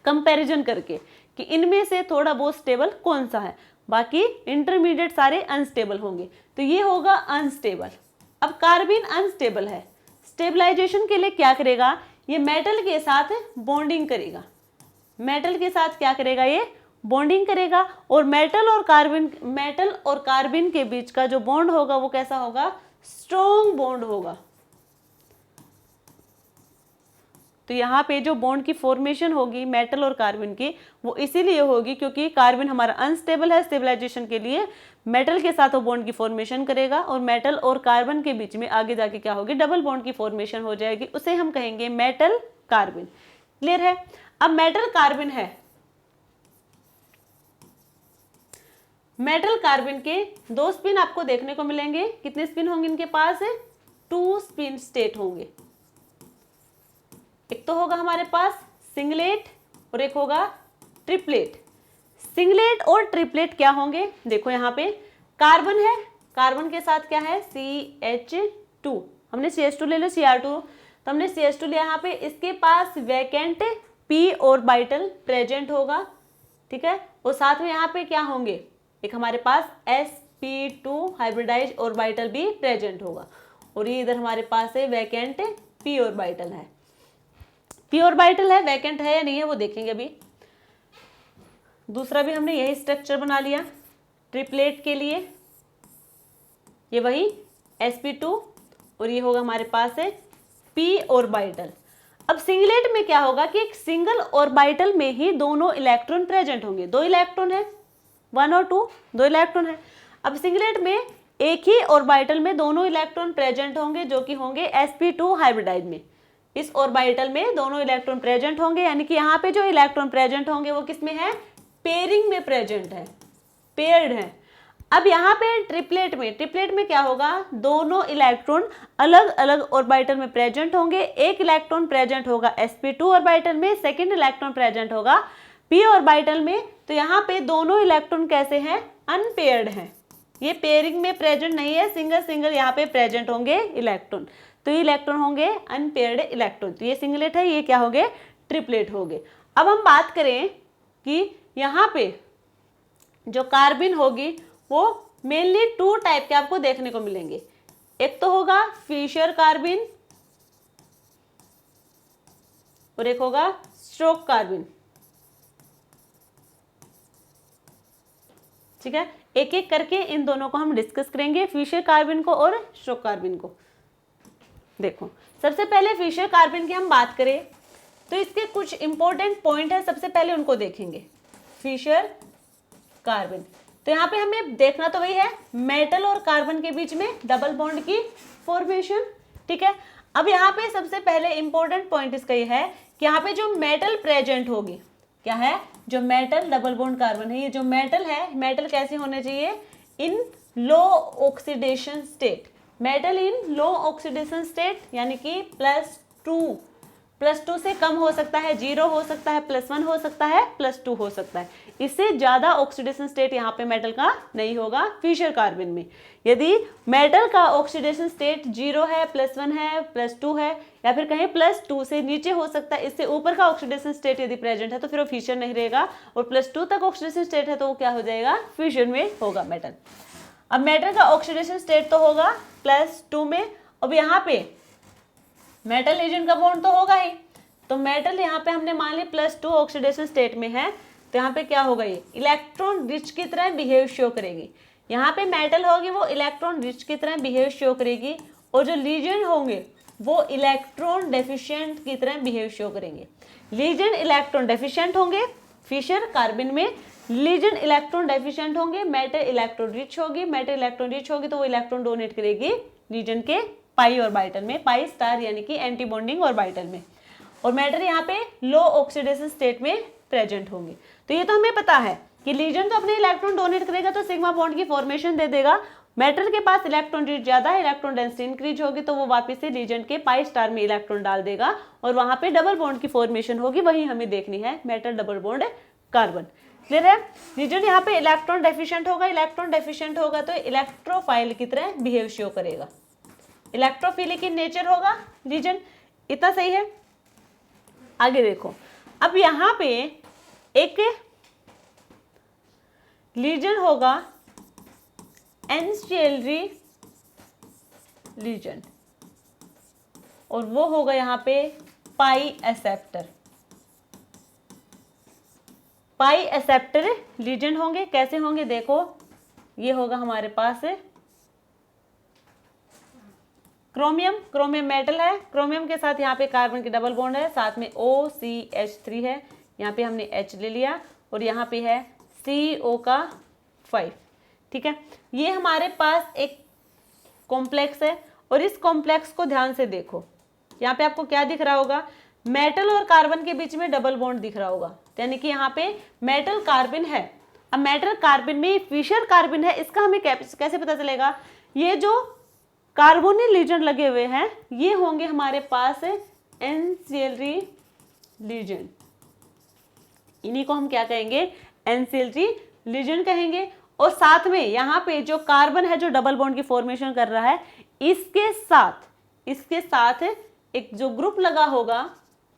कंपैरिजन करके कि इनमें से थोड़ा बहुत स्टेबल कौन सा है, बाकी इंटरमीडिएट सारे अनस्टेबल होंगे। तो ये होगा अनस्टेबल। अब कार्बन अनस्टेबल है, स्टेबलाइजेशन के लिए क्या करेगा, ये मेटल के साथ बॉन्डिंग करेगा, मेटल के साथ क्या करेगा, ये बॉन्डिंग करेगा। और मेटल और कार्बन के बीच का जो बॉन्ड होगा वो कैसा होगा, स्ट्रॉन्ग बॉन्ड होगा। तो यहाँ पे जो बॉन्ड की फॉर्मेशन होगी मेटल और कार्बन की, वो इसीलिए होगी क्योंकि कार्बन हमारा अनस्टेबल है, स्टेबलाइजेशन के लिए मेटल के साथ वो बॉन्ड की फॉर्मेशन करेगा, और मेटल और कार्बन के बीच में आगे जाके क्या होगी, डबल बॉन्ड की फॉर्मेशन हो जाएगी, उसे हम कहेंगे मेटल कार्बन। क्लियर है। अब मेटल कार्बन है, मेटल कार्बन के 2 स्पिन आपको देखने को मिलेंगे। कितने स्पिन होंगे इनके पास? 2 स्पिन स्टेट होंगे। एक तो होगा हमारे पास सिंगलेट और एक होगा ट्रिपलेट। सिंगलेट और ट्रिपलेट क्या होंगे? देखो यहाँ पे कार्बन है, कार्बन के साथ क्या है? CH2। हमने CH2 ले लो, Cr2, तो हमने CH2 लिया। यहाँ पे इसके पास वैकेंट p ऑर्बिटल प्रेजेंट होगा, ठीक है। और साथ में यहाँ पे क्या होंगे? एक हमारे पास sp2 हाइब्रिडाइज ऑर्बिटल भी प्रेजेंट होगा। और ये इधर हमारे पास है वैकेंट p ऑर्बिटल है। p ऑर्बिटल है, वैकेंट है या नहीं है वो देखेंगे अभी। दूसरा भी हमने यही स्ट्रक्चर बना लिया ट्रिपलेट के लिए, ये वही sp2 और ये होगा हमारे पास है p ऑर्बिटल। अब सिंगलेट में क्या होगा कि एक सिंगल ऑर्बिटल में ही दोनों इलेक्ट्रॉन प्रेजेंट होंगे। 2 इलेक्ट्रॉन है, 1 और 2, 2 इलेक्ट्रॉन है। अब सिंगलेट में एक ही ऑर्बिटल में दोनों इलेक्ट्रॉन प्रेजेंट होंगे, जो कि होंगे sp2 हाइब्रिडाइज में। इस ऑर्बिटल में दोनों इलेक्ट्रॉन प्रेजेंट होंगे, यानी कि यहाँ पे जो इलेक्ट्रॉन प्रेजेंट होंगे वो किस में है? पेयरिंग में प्रेजेंट है, पेयर्ड है। अब यहाँ पे ट्रिपलेट में क्या होगा? दोनों इलेक्ट्रॉन अलग अलग ऑर्बिटल में प्रेजेंट होंगे। एक इलेक्ट्रॉन प्रेजेंट होगा sp2 ऑर्बिटल में, सेकंड इलेक्ट्रॉन प्रेजेंट होगा p ऑर्बिटल में। तो यहाँ पे दोनों इलेक्ट्रॉन कैसे हैं? अनपेयर्ड हैं, ये पेयरिंग में प्रेजेंट नहीं है, सिंगल सिंगल यहाँ पे प्रेजेंट होंगे इलेक्ट्रॉन। तो ये इलेक्ट्रॉन होंगे अनपेयर्ड इलेक्ट्रॉन। तो ये सिंगलेट है, ये क्या होंगे? ट्रिपलेट होंगे। अब हम बात करें कि यहाँ पे जो कार्बन होगी वो मेनली 2 टाइप के आपको देखने को मिलेंगे। एक तो होगा फिशर कार्बन और एक होगा स्ट्रोक कार्बन, ठीक है। एक एक करके इन दोनों को हम डिस्कस करेंगे, फिशर कार्बन को और स्ट्रोक कार्बन को। देखो सबसे पहले फिशर कार्बन की हम बात करें तो इसके कुछ इंपॉर्टेंट पॉइंट है, सबसे पहले उनको देखेंगे। फिशर कार्बन, तो यहाँ पे हमें देखना तो वही है, मेटल और कार्बन के बीच में डबल बॉन्ड की फॉर्मेशन, ठीक है। अब यहाँ पे सबसे पहले इंपॉर्टेंट पॉइंट इसका ये है कि यहाँ पे जो मेटल प्रेजेंट होगी, क्या है? जो मेटल डबल बॉन्ड कार्बन है, ये जो मेटल है, मेटल कैसे होने चाहिए? In low oxidation state. Metal in low oxidation state, यानी कि +2 से कम हो सकता है, 0 हो सकता है, +1 हो सकता है, +2 हो सकता है। इससे ज्यादा ऑक्सीडेशन स्टेट यहाँ पे मेटल का नहीं होगा फिशर कार्बन में। यदि मेटल का ऑक्सीडेशन स्टेट 0 है, +1 है, +2 है, या फिर कहीं +2 से नीचे हो सकता है, इससे ऊपर का ऑक्सीडेशन स्टेट यदि प्रेजेंट है तो फिर वो फिशर नहीं रहेगा। और +2 तक ऑक्सीडेशन स्टेट है तो वो क्या हो जाएगा? फिशर में होगा मेटल। अब मेटल का ऑक्सीडेशन स्टेट तो होगा +2 में। अब यहाँ पे मेटल लीजेंड का बॉन्ड तो होगा ही, तो मेटल यहाँ पे हमने मान ली +2 ऑक्सीडेशन स्टेट में है, तो यहाँ पे क्या होगा? ये इलेक्ट्रॉन रिच की तरह बिहेव शो करेगी। यहाँ पे मेटल होगी वो इलेक्ट्रॉन रिच की तरह बिहेव शो करेगी, और जो लीजेंड होंगे वो इलेक्ट्रॉन डेफिशिएंट की तरह बिहेव शो करेंगे। लीजेंड इलेक्ट्रॉन डेफिशिएंट होंगे फिशर कार्बन में, लीजेंड इलेक्ट्रॉन डेफिशिएंट होंगे, मेटल इलेक्ट्रॉन रिच होगी। मेटल इलेक्ट्रॉन रिच होगी तो वो इलेक्ट्रॉन डोनेट करेगी लीजेंड के पाई ऑर्बिटल में, पाई स्टार यानी कि एंटी बॉन्डिंग ऑर्बिटल में। और मेटल यहाँ पे लो ऑक्सीडेशन स्टेट में प्रेजेंट होंगे। तो ये तो हमें पता है कि लीजेंड तो अपने इलेक्ट्रॉन डोनेट करेगा तो सिग्मा बॉन्ड की फॉर्मेशन दे देगा। मेटल के पास इलेक्ट्रॉन रिच ज्यादा है, इलेक्ट्रॉन डेंसिटी इंक्रीज होगी, तो वो वापस से लीजेंड के पाई स्टार में इलेक्ट्रॉन डाल देगा और वहां पे डबल बॉन्ड की फॉर्मेशन होगी। वही हमें देखनी है, metal double bond carbon. Clear है? लीजेंड यहाँ पे इलेक्ट्रॉन डेफिशिएंट होगा, इलेक्ट्रॉन डेफिशिएंट होगा तो इलेक्ट्रोफाइल की तरह बिहेव शो करेगा, इलेक्ट्रोफिलिक इन नेचर होगा लीजेंड। इतना सही है? आगे देखो, अब यहाँ पे एक लीजेंड होगा एनस्टियलरी लीजेंड, और वो होगा यहाँ पे पाई एक्सेप्टर। पाई एक्सेप्टर लीजेंड होंगे, कैसे होंगे? देखो ये होगा हमारे पास क्रोमियम, क्रोमियम मेटल है, क्रोमियम के साथ यहाँ पे कार्बन की डबल बॉन्ड है, साथ में OCH3 है, यहाँ पे हमने H ले लिया, और यहाँ पे है CO का 5, ठीक है। ये हमारे पास एक कॉम्प्लेक्स है, और इस कॉम्प्लेक्स को ध्यान से देखो, यहाँ पे आपको क्या दिख रहा होगा? मेटल और कार्बन के बीच में डबल बॉन्ड दिख रहा होगा, यानी कि यहाँ पे मेटल कार्बन है। अब मेटल कार्बन में फिशर कार्बन है, इसका हमें कैसे पता चलेगा? ये जो कार्बोनिल लीजेंड लगे हुए हैं ये होंगे हमारे पास एनसीएल3 लीजेंड, इन्हीं को हम क्या कहेंगे? एनसीएल3 लीजेंड कहेंगे। और साथ में यहाँ पे जो कार्बन है जो डबल बॉन्ड की फॉर्मेशन कर रहा है, इसके साथ एक जो ग्रुप लगा होगा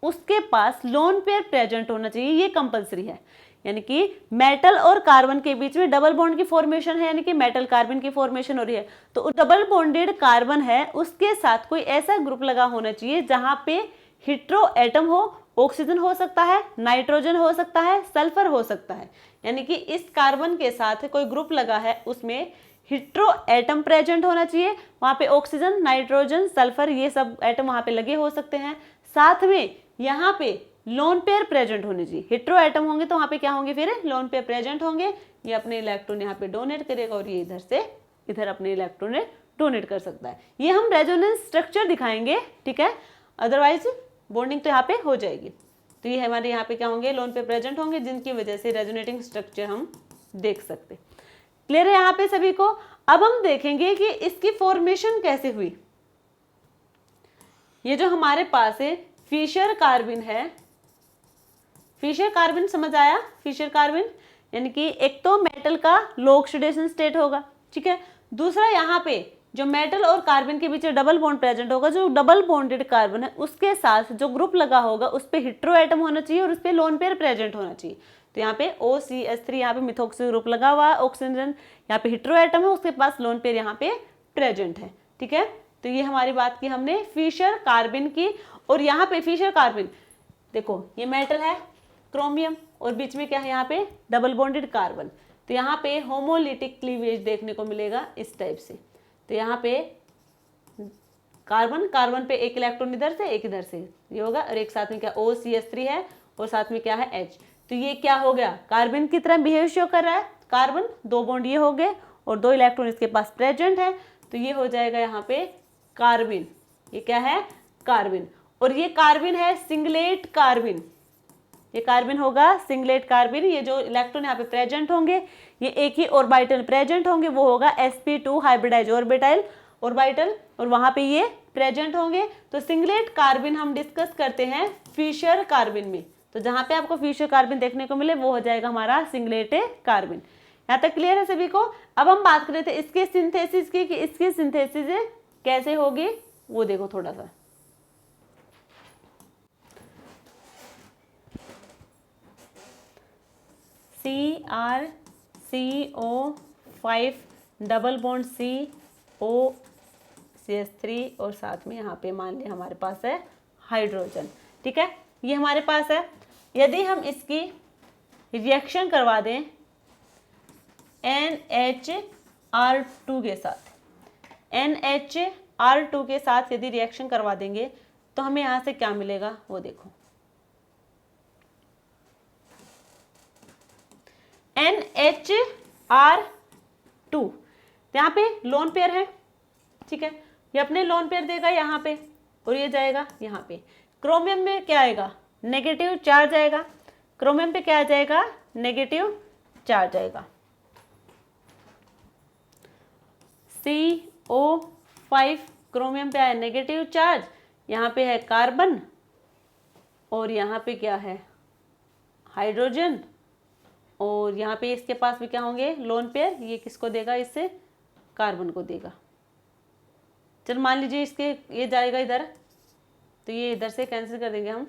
उसके पास लोन पेयर प्रेजेंट होना चाहिए, ये कंपलसरी है। यानी कि मेटल और कार्बन के बीच में डबल बॉन्ड की फॉर्मेशन है, यानी कि मेटल कार्बन की फॉर्मेशन हो रही है, तो डबल बॉन्डेड कार्बन है उसके साथ कोई ऐसा ग्रुप लगा होना चाहिए जहां पे हेटेरो एटम हो, ऑक्सीजन हो सकता है, नाइट्रोजन हो सकता है, सल्फर हो सकता है। यानी कि इस कार्बन के साथ कोई ग्रुप लगा है उसमें हेटेरो एटम प्रेजेंट होना चाहिए, वहां पे ऑक्सीजन, नाइट्रोजन, सल्फर ये सब एटम वहां पे लगे हो सकते हैं। साथ में यहाँ पे लोन पेयर प्रेजेंट होने चाहिए, हेटेरो एटम होंगे तो वहां पे क्या होंगे? फिर लोन पेयर प्रेजेंट होंगे। ये अपने इलेक्ट्रॉन यहाँ पे डोनेट करेगा और ये इधर से इधर अपने इलेक्ट्रॉन डोनेट कर सकता है। ये हम रेजोनेंस स्ट्रक्चर दिखाएंगे, ठीक है, अदरवाइज बॉन्डिंग तो यहाँ पे हो जाएगी। तो ये हमारे यहाँ पे क्या होंगे? लोन पेयर प्रेजेंट होंगे, जिनकी वजह से रेजोनेटिंग स्ट्रक्चर हम देख सकते। क्लियर है यहाँ पे सभी को? अब हम देखेंगे कि इसकी फॉर्मेशन कैसे हुई। ये जो हमारे पास है फिशर कार्बन है, फिशर कार्बन समझ आया? फिशर कार्बन यानी कि एक तो मेटल का लो ऑक्सीडेशन स्टेट होगा, ठीक है, दूसरा यहाँ पे जो मेटल और कार्बन के बीच डबल बॉन्ड प्रेजेंट होगा, जो डबल बॉन्डेड कार्बन है उसके साथ जो ग्रुप लगा होगा उस पे हेटेरो एटम होना चाहिए और उस पे लोन पेयर प्रेजेंट होना चाहिए। तो यहाँ पे OCH3 यहाँ पे मिथॉक्सी ग्रुप लगा हुआ है, ऑक्सीजन यहाँ पे हेटेरो एटम है, उसके पास लोन पेयर यहाँ पे प्रेजेंट है, ठीक है। तो ये हमारी बात की हमने फिशर कार्बन की। और यहाँ पे फिशर कार्बन देखो, ये मेटल है क्रोमियम और बीच में क्या है? यहाँ पे डबल बॉन्डेड कार्बन। तो यहाँ पे होमोलिटिक क्लीवेज देखने को मिलेगा इस टाइप से। तो यहाँ पे कार्बन पे एक इलेक्ट्रॉन इधर से एक इधर से ये होगा, और एक साथ में क्या OCH3 है और साथ में क्या है H। तो ये क्या हो गया? कार्बन की तरह बिहेव शो कर रहा है। कार्बन दो बॉन्ड ये हो गए और दो इलेक्ट्रॉन इसके पास प्रेजेंट है, तो ये हो जाएगा यहाँ पे कार्बन। ये क्या है? कार्बन। और ये कार्बन है सिंगलेट कार्बन, ये कार्बन होगा सिंगलेट कार्बन। ये जो इलेक्ट्रॉन यहाँ पे प्रेजेंट होंगे ये एक ही ऑर्बिटल प्रेजेंट होंगे, वो होगा sp2 हाइब्रिडाइज ऑर्बिटल, और वहां पे ये प्रेजेंट होंगे। तो सिंगलेट कार्बन हम डिस्कस करते हैं फिशर कार्बन में। तो जहां पे आपको फिशर कार्बन देखने को मिले वो हो जाएगा हमारा सिंगलेट कार्बन। यहाँ तक क्लियर है सभी को? अब हम बात कर रहे थे इसके सिंथेसिस की, कि इसकी सिंथेसिस कैसे होगी वो देखो थोड़ा सा। CrCO5 डबल बॉन्ड COCH3 और साथ में यहाँ पे मान लिया हमारे पास है हाइड्रोजन, ठीक है, ये हमारे पास है। यदि हम इसकी रिएक्शन करवा दें NHR2 के साथ, NHR2 के साथ यदि रिएक्शन करवा देंगे तो हमें यहाँ से क्या मिलेगा वो देखो। NHR2 यहाँ पे लोन पेयर है, ठीक है, ये अपने लोन पेयर देगा यहाँ पे और ये जाएगा यहाँ पे। क्रोमियम में क्या आएगा? नेगेटिव चार्ज आएगा। क्रोमियम पे क्या आ जाएगा? नेगेटिव चार्ज आएगा। CO5 क्रोमियम पे आया नेगेटिव चार्ज, यहाँ पे है कार्बन और यहाँ पे क्या है? हाइड्रोजन, और यहाँ पे इसके पास भी क्या होंगे? Lone pair. ये किसको देगा? इससे कार्बन को देगा। चल मान लीजिए इसके ये जाएगा इधर, तो ये इधर से कैंसिल कर देंगे हम।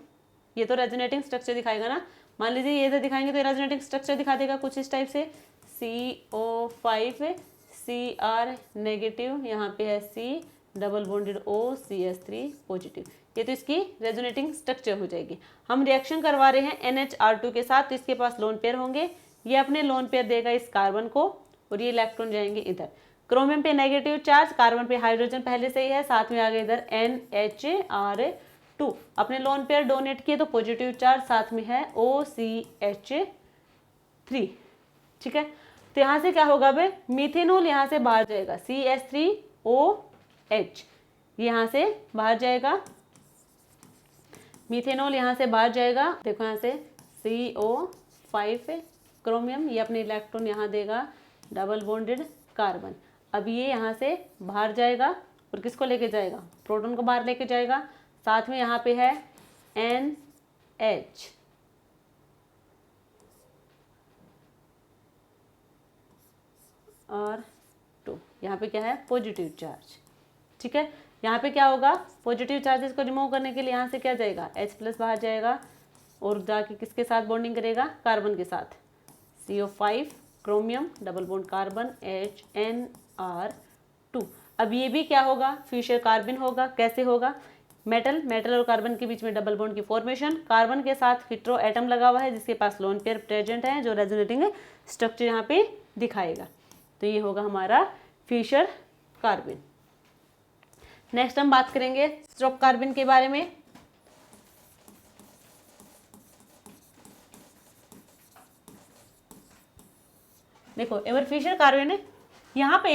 ये तो रेजोनेटिंग स्ट्रक्चर दिखाएगा ना, मान लीजिए ये इधर दिखाएंगे तो रेजोनेटिंग स्ट्रक्चर दिखा देगा कुछ इस टाइप से। CO5 Cr नेगेटिव, यहाँ पे है C double bonded OCH3 positive. ये तो इसकी रेजोनेटिंग स्ट्रक्चर हो जाएगी। हम रिएक्शन करवा रहे हैं NHR2 के साथ, तो इसके पास लोन पेयर होंगे, ये अपने लोन पेयर देगा इस कार्बन को और ये इलेक्ट्रॉन जाएंगे इधर। क्रोमियम पे नेगेटिव चार्ज, कार्बन पे हाइड्रोजन पहले से ही है, साथ में आ गए इधर NHR2 अपने लोन पेयर डोनेट किए तो पॉजिटिव चार्ज, साथ में है OCH3, ठीक है। तो यहाँ से क्या होगा बे? मीथेनॉल यहाँ से बाहर जाएगा, CH3OH यहाँ से बाहर जाएगा। मीथेनॉल यहाँ से बाहर जाएगा, देखो यहाँ से CO5 क्रोमियम, ये अपने इलेक्ट्रॉन यहाँ देगा डबल बॉन्डेड कार्बन। अब ये यहाँ से बाहर जाएगा और किसको लेके जाएगा, प्रोटॉन को बाहर लेके जाएगा। साथ में यहाँ पे है NH और 2, यहाँ पे क्या है पॉजिटिव चार्ज। ठीक है, यहाँ पे क्या होगा, पॉजिटिव चार्जेस को रिमूव करने के लिए यहाँ से क्या जाएगा, H+ बाहर जाएगा और जाके किसके साथ बॉन्डिंग करेगा, कार्बन के साथ, CO5 chromium double bond carbon HNR2। अब ये भी क्या होगा, फिशर कार्बन होगा। कैसे होगा, मेटल और कार्बन के बीच में डबल बॉन्ड की फॉर्मेशन, कार्बन के साथ हेटेरो एटम लगा हुआ है जिसके पास लोन पेयर प्रेजेंट है, जो रेजोनेटिंग स्ट्रक्चर यहाँ पे दिखाएगा। तो ये होगा हमारा फिशर कार्बन। नेक्स्ट हम बात करेंगे स्ट्रोक कार्बन के बारे में। देखो एवर फिशर कार्बन है, यहाँ पे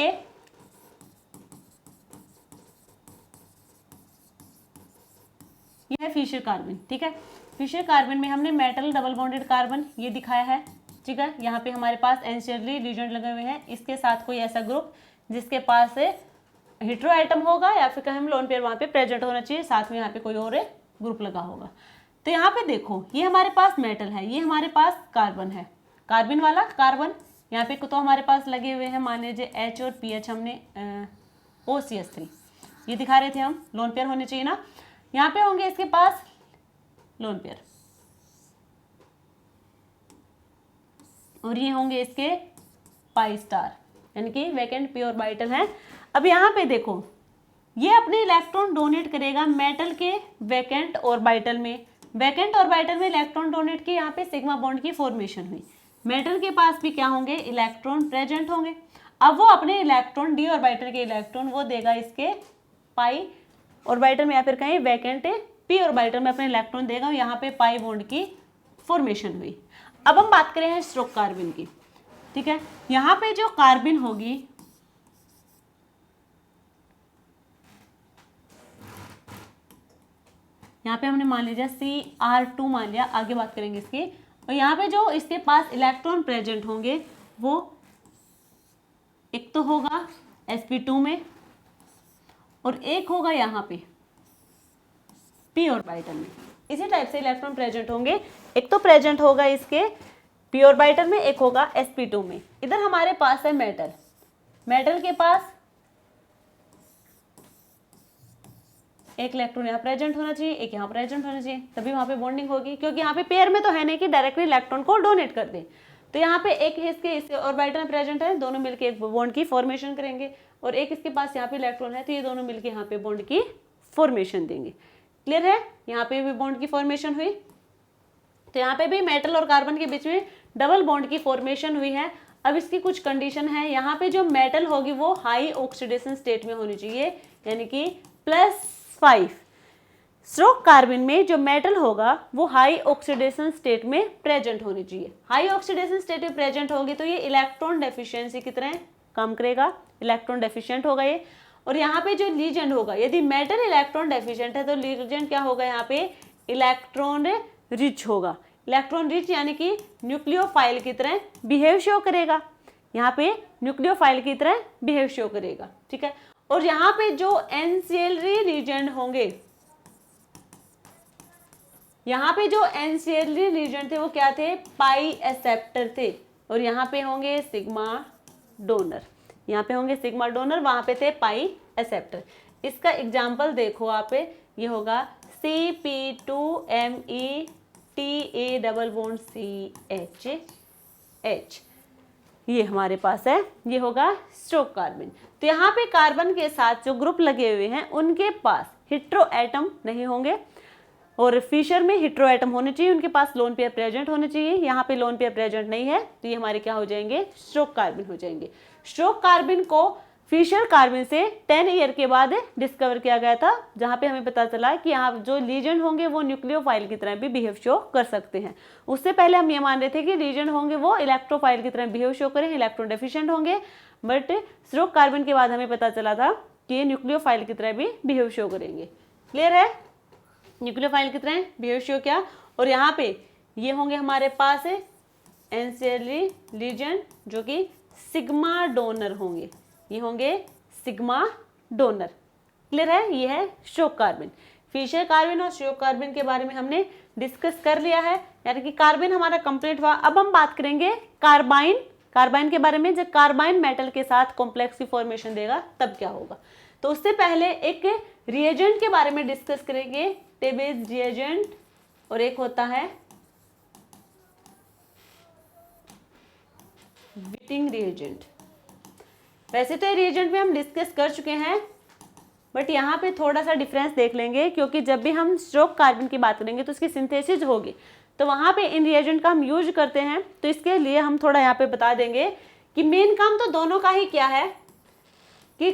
यह है फिशर कार्बन। ठीक है, फिशर कार्बन में हमने मेटल डबल बॉन्डेड कार्बन ये दिखाया है। ठीक है, यहाँ पे हमारे पास एनसीएलरी लीजेंड लगे हुए हैं, इसके साथ कोई ऐसा ग्रुप जिसके पास हेटेरो एटम होगा या फिर कहीं लोन पेयर वहाँ पे प्रेजेंट होना चाहिए, साथ में यहाँ पे कोई और ग्रुप लगा होगा। तो यहाँ पे देखो ये हमारे पास मेटल है, ये हमारे पास कार्बन है, कार्बन वाला कार्बन। यहाँ पे तो हमारे पास लगे हुए हैं, मान लीजिए H और PH, हमने OCH3 ये दिखा रहे थे हम, लोन पेयर होने चाहिए ना। यहाँ पे होंगे इसके पास लोन पेयर और ये होंगे इसके पाई स्टार, यानी कि वैकेंट पी ऑर्बिटल है। अब यहाँ पे देखो ये अपने इलेक्ट्रॉन डोनेट करेगा मेटल के वैकेंट ऑर्बिटल में। वैकेंट ऑर्बिटल में इलेक्ट्रॉन डोनेट की यहाँ पे सिग्मा बॉन्ड की फॉर्मेशन हुई। मेटल के पास भी क्या होंगे, इलेक्ट्रॉन प्रेजेंट होंगे। अब वो अपने इलेक्ट्रॉन डी ऑर्बिटल के इलेक्ट्रॉन वो देगा इसके पाई ऑर्बिटल में या फिर कहीं वैकेंट पी ऑर्बिटल में अपने इलेक्ट्रॉन देगा, यहाँ पे पाई बॉन्ड की फॉर्मेशन हुई। अब हम बात करें हैं स्ट्रोक कार्बन की। ठीक है, यहाँ पे जो कार्बन होगी यहाँ पे हमने मान लीजिए Cr2 मान लिया, आगे बात करेंगे इसकी। और यहाँ पे जो इसके पास इलेक्ट्रॉन प्रेजेंट होंगे वो एक तो होगा sp2 में और एक होगा यहाँ पे p ऑर्बिटल में। इसी टाइप से इलेक्ट्रॉन प्रेजेंट होंगे, एक तो प्रेजेंट होगा इसके p ऑर्बिटल में, एक होगा sp2 में। इधर हमारे पास है मेटल, मेटल के पास एक इलेक्ट्रॉन यहाँ प्रेजेंट होना चाहिए, एक यहाँ प्रेजेंट होना चाहिए, तभी वहाँ पे बॉन्डिंग होगी। क्योंकि यहाँ पे पेयर में तो है नहीं कि डायरेक्टली इलेक्ट्रॉन को डोनेट कर दे। तो यहाँ पे एक इसके ऑर्बिटल में प्रेजेंट है, दोनों मिलके एक बॉन्ड की फॉर्मेशन करेंगे, और एक इसके पास यहाँ पे इलेक्ट्रॉन है, तो ये दोनों मिलके यहाँ पे बॉन्ड की फॉर्मेशन देंगे। क्लियर है, यहाँ पे भी बॉन्ड की फॉर्मेशन हुई। तो यहाँ पे भी मेटल और कार्बन के बीच में डबल बॉन्ड की फॉर्मेशन हुई है। अब इसकी कुछ कंडीशन है, यहाँ पे जो मेटल होगी वो हाई ऑक्सीडेशन स्टेट में होनी चाहिए, यानी कि +5। स्ट्रोक कार्बन में जो मेटल होगा वो हाई ऑक्सीडेशन स्टेट में प्रेजेंट होनी चाहिए। हाई ऑक्सीडेशन स्टेट में प्रेजेंट होगी तो ये इलेक्ट्रॉन डेफिशिएंसी की तरह काम करेगा, इलेक्ट्रॉन डेफिशिएंट होगा ये। और यहाँ पे जो लीजेंड होगा, यदि मेटल इलेक्ट्रॉन डेफिशिएंट है तो लीजेंड क्या होगा, यहाँ पे इलेक्ट्रॉन रिच होगा। इलेक्ट्रॉन रिच यानी कि न्यूक्लियोफाइल की तरह बिहेव शो करेगा, यहाँ पे न्यूक्लियोफाइल की तरह बिहेव शो करेगा। ठीक है, और यहाँ पे जो एनसीएलरी लीजेंड होंगे, यहाँ पे जो एनसीएलरी लीजेंड थे वो क्या थे, पाई एक्सेप्टर थे, और यहाँ पे होंगे सिग्मा डोनर, यहाँ पे होंगे सिग्मा डोनर, वहां पे थे पाई एक्सेप्टर। इसका एग्जाम्पल देखो आप, ये होगा CP2Me डबल बॉन्ड CH, ये हमारे पास है, ये होगा स्ट्रोक कार्बन। तो यहाँ पे कार्बन के साथ जो ग्रुप लगे हुए हैं उनके पास हेटेरो एटम नहीं होंगे, और फिशर में हेटेरो एटम होने चाहिए, उनके पास लोन पेयर प्रेजेंट होने चाहिए। यहाँ पे लोन पेयर प्रेजेंट नहीं है तो ये हमारे क्या हो जाएंगे, स्ट्रोक कार्बन हो जाएंगे। स्ट्रोक कार्बन को फिशर कार्बन से 10 ईयर के बाद डिस्कवर किया गया था, जहाँ पे हमें पता चला कि यहाँ जो लीजेंड होंगे वो न्यूक्लियोफाइल की तरह भी बिहेव शो कर सकते हैं। उससे पहले हम ये मान रहे थे कि लीजेंड होंगे वो इलेक्ट्रोफाइल की तरह बिहेव शो करें, इलेक्ट्रॉन डेफिशिएंट होंगे, बट स्ट्रोक कार्बन के बाद हमें पता चला था कि ये न्यूक्लियोफाइल की तरह भी बिहेव शो करेंगे। क्लियर है। न्यूक्लियोफाइल कितने हैं, बेहोशियो क्या, और यहाँ पे ये होंगे हमारे पास है एंसियरली लीजेंड जो कि सिग्मा डोनर होंगे, ये होंगे सिग्मा डोनर। क्लियर है, ये है शोक कार्बन। फिशर कार्बन और शोक कार्बन के बारे में हमने डिस्कस कर लिया है, यानी कि कार्बन हमारा कंप्लीट हुआ। अब हम बात करेंगे कार्बाइन, कार्बाइन के बारे में। जब कार्बाइन मेटल के साथ कॉम्प्लेक्स की फॉर्मेशन देगा तब क्या होगा। तो उससे पहले एक रिएजेंट के बारे में डिस्कस करेंगे, टेबेज रिएजेंट, और एक होता है विटिंग रिएजेंट। वैसे तो ये रिएजेंट में हम डिस्कस कर चुके हैं, बट यहाँ पे थोड़ा सा डिफरेंस देख लेंगे, क्योंकि जब भी हम स्ट्रोक कार्बन की बात करेंगे तो उसकी सिंथेसिस होगी, तो वहाँ पे इन रिएजेंट का हम यूज करते हैं। तो इसके लिए हम थोड़ा यहाँ पे बता देंगे कि मेन काम तो दोनों का ही क्या है कि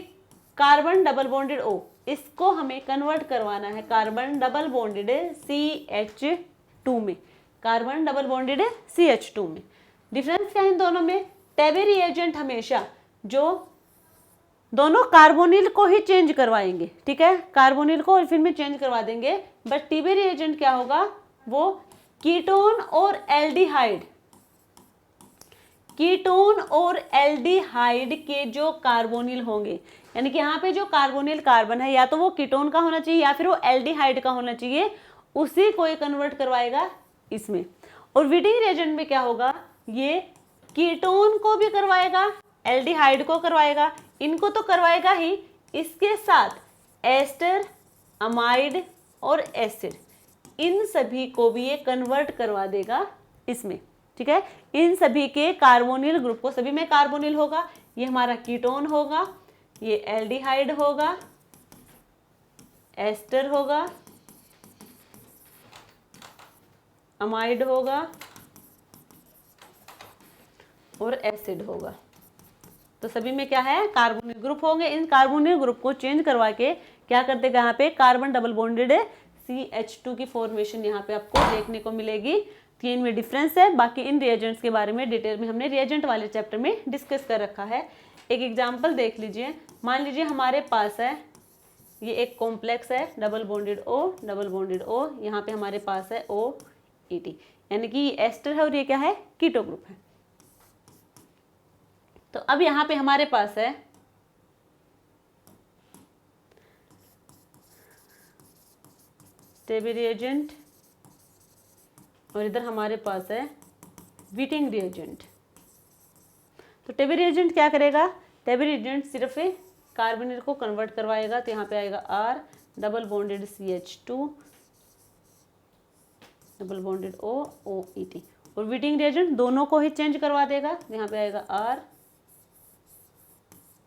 कार्बन डबल बॉन्डेड O, इसको हमें कन्वर्ट करवाना है कार्बन डबल बॉन्डेड CH2 में, कार्बन डबल बॉन्डेड CH2 में। डिफरेंस क्या है इन दोनों में, टेबे रिएजेंट हमेशा जो दोनों कार्बोनिल को ही चेंज करवाएंगे, ठीक है, कार्बोनिल को और फिर में चेंज करवा देंगे। बट टीबे रिएजेंट क्या होगा, वो कीटोन और एल्डिहाइड, कीटोन और एल्डिहाइड के जो कार्बोनिल होंगे, यानी कि यहाँ पे जो कार्बोनिल कार्बन है या तो वो कीटोन का होना चाहिए या फिर वो एल्डिहाइड का होना चाहिए, उसी को ये कन्वर्ट करवाएगा इसमें। और विटिंग रिएजेंट में क्या होगा, ये कीटोन को भी करवाएगा, एल्डिहाइड को करवाएगा, इनको तो करवाएगा ही, इसके साथ एस्टर, अमाइड और एसिड, इन सभी को भी ये कन्वर्ट करवा देगा इसमें, ठीक है। इन सभी के कार्बोनिल ग्रुप को, सभी में कार्बोनिल होगा, ये हमारा कीटोन होगा, ये एल्डिहाइड होगा, एस्टर होगा, अमाइड होगा और एसिड होगा। तो सभी में क्या है, कार्बोनिल ग्रुप होंगे। इन कार्बोनिल ग्रुप को चेंज करवा के क्या कर देगा, यहाँ पे कार्बन डबल बॉन्डेड CH2 की फॉर्मेशन यहाँ पे आपको देखने को मिलेगी। तो इनमें डिफरेंस है। बाकी इन रिएजेंट्स के बारे में डिटेल में हमने रिएजेंट वाले चैप्टर में डिस्कस कर रखा है। एक एग्जाम्पल देख लीजिए, मान लीजिए हमारे पास है ये एक कॉम्प्लेक्स है double bonded O, double bonded O, यहाँ पे हमारे पास है OET, यानी कि एस्टर है और ये क्या है, कीटो ग्रुप है। तो अब यहाँ पे हमारे पास है टेबे रिएजेंट और इधर हमारे पास है विटिंग रिएजेंट। तो टेबे रिएजेंट क्या करेगा, टेबे रिएजेंट सिर्फ कार्बोनिल को कन्वर्ट करवाएगा। तो यहाँ पे आएगा R double bonded CH2 double bonded OET, और विटिंग रिएजेंट दोनों को ही चेंज करवा देगा। यहाँ पे आएगा R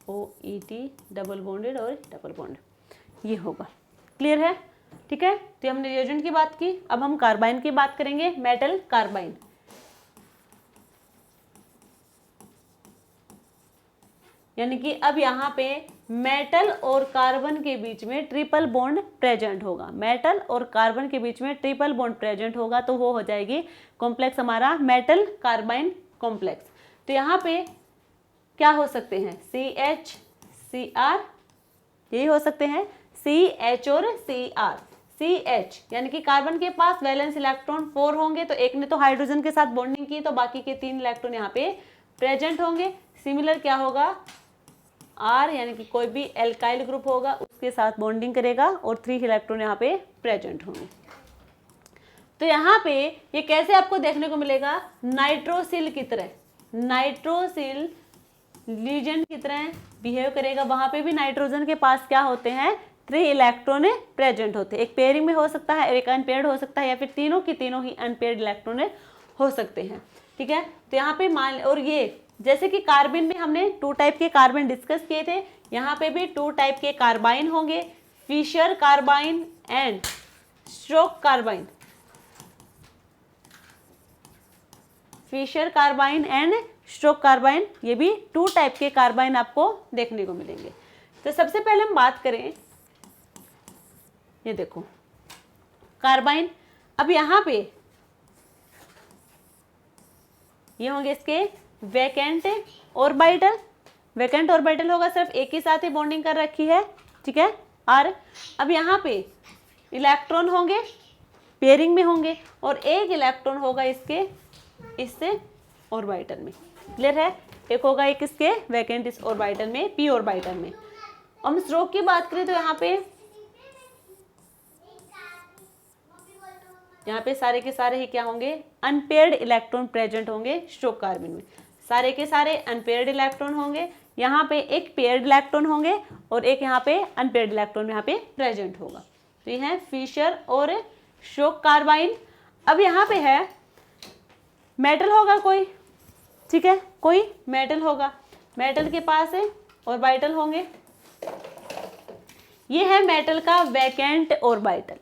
OET डबल बॉन्डेड और डबल बॉन्ड, ये होगा। क्लियर है, ठीक है। तो हमने रिएजेंट की बात की, अब हम कार्बाइन की बात करेंगे, मेटल कार्बाइन। यानी कि अब यहाँ पे मेटल और कार्बन के बीच में ट्रिपल बॉन्ड प्रेजेंट होगा, मेटल और कार्बन के बीच में ट्रिपल बॉन्ड प्रेजेंट होगा, तो वो हो जाएगी कॉम्प्लेक्स हमारा मेटल कार्बाइन कॉम्प्लेक्स। तो यहाँ पे क्या हो सकते हैं, CH CR, यही हो सकते हैं, CH और CR। CH यानी कि कार्बन के पास वैलेंस इलेक्ट्रॉन 4 होंगे, तो एक ने तो हाइड्रोजन के साथ बॉन्डिंग की, तो बाकी के 3 इलेक्ट्रॉन यहाँ पे प्रेजेंट होंगे। सिमिलर क्या होगा, R यानी कि कोई भी एल्काइल ग्रुप होगा उसके साथ बॉन्डिंग करेगा और 3 इलेक्ट्रॉन यहाँ पे प्रेजेंट होंगे। तो यहाँ पे ये कैसे आपको देखने को मिलेगा, नाइट्रोसिल की तरह, नाइट्रोसिल लीजेंड की तरह बिहेव करेगा। वहां पे भी नाइट्रोजन के पास क्या होते हैं, 3 इलेक्ट्रॉन प्रेजेंट होते हैं। एक पेयरिंग में हो सकता है, एक अनपेयर्ड हो सकता है, या फिर तीनों की तीनों ही अनपेयर्ड इलेक्ट्रॉन हो सकते हैं, ठीक है। तो यहाँ पे मान, और ये जैसे कि कार्बन में हमने 2 टाइप के कार्बन डिस्कस किए थे, यहाँ पे भी 2 टाइप के कार्बाइन होंगे, Fischer carbene and Schrock carbene, Fischer carbene and Schrock carbene, ये भी 2 टाइप के कार्बाइन आपको देखने को मिलेंगे। तो सबसे पहले हम बात करें, ये देखो कार्बाइन। अब यहाँ पे ये होंगे इसके वैकेंट ऑर्बिटल, वैकेंट ऑर्बिटल होगा, सिर्फ एक ही साथ ही बॉन्डिंग कर रखी है, ठीक है। और अब यहाँ पे इलेक्ट्रॉन होंगे पेयरिंग में होंगे और एक इलेक्ट्रॉन होगा इससे ऑर्बिटल में। क्लियर है? एक होगा एक इसके वैकेंट इस ऑर्बिटल में, पी ऑर्बिटल में। हम स्ट्रोक की बात करें तो यहाँ पे सारे के सारे ही क्या होंगे, अनपेयर्ड इलेक्ट्रॉन प्रेजेंट होंगे स्ट्रोक कार्बन में। सारे के सारे अनपेयर्ड इलेक्ट्रॉन होंगे, यहाँ पे एक पेयर्ड इलेक्ट्रॉन होंगे और एक यहाँ पे अनपेयर्ड इलेक्ट्रॉन यहाँ पे प्रेजेंट होगा। तो ये है फिशर और स्ट्रोक कार्बाइन। अब यहाँ पे है मेटल होगा कोई, ठीक है, कोई मेटल होगा, मेटल के पास है ऑर्बिटल होंगे। ये है मेटल का वैकेंट ऑर्बिटल।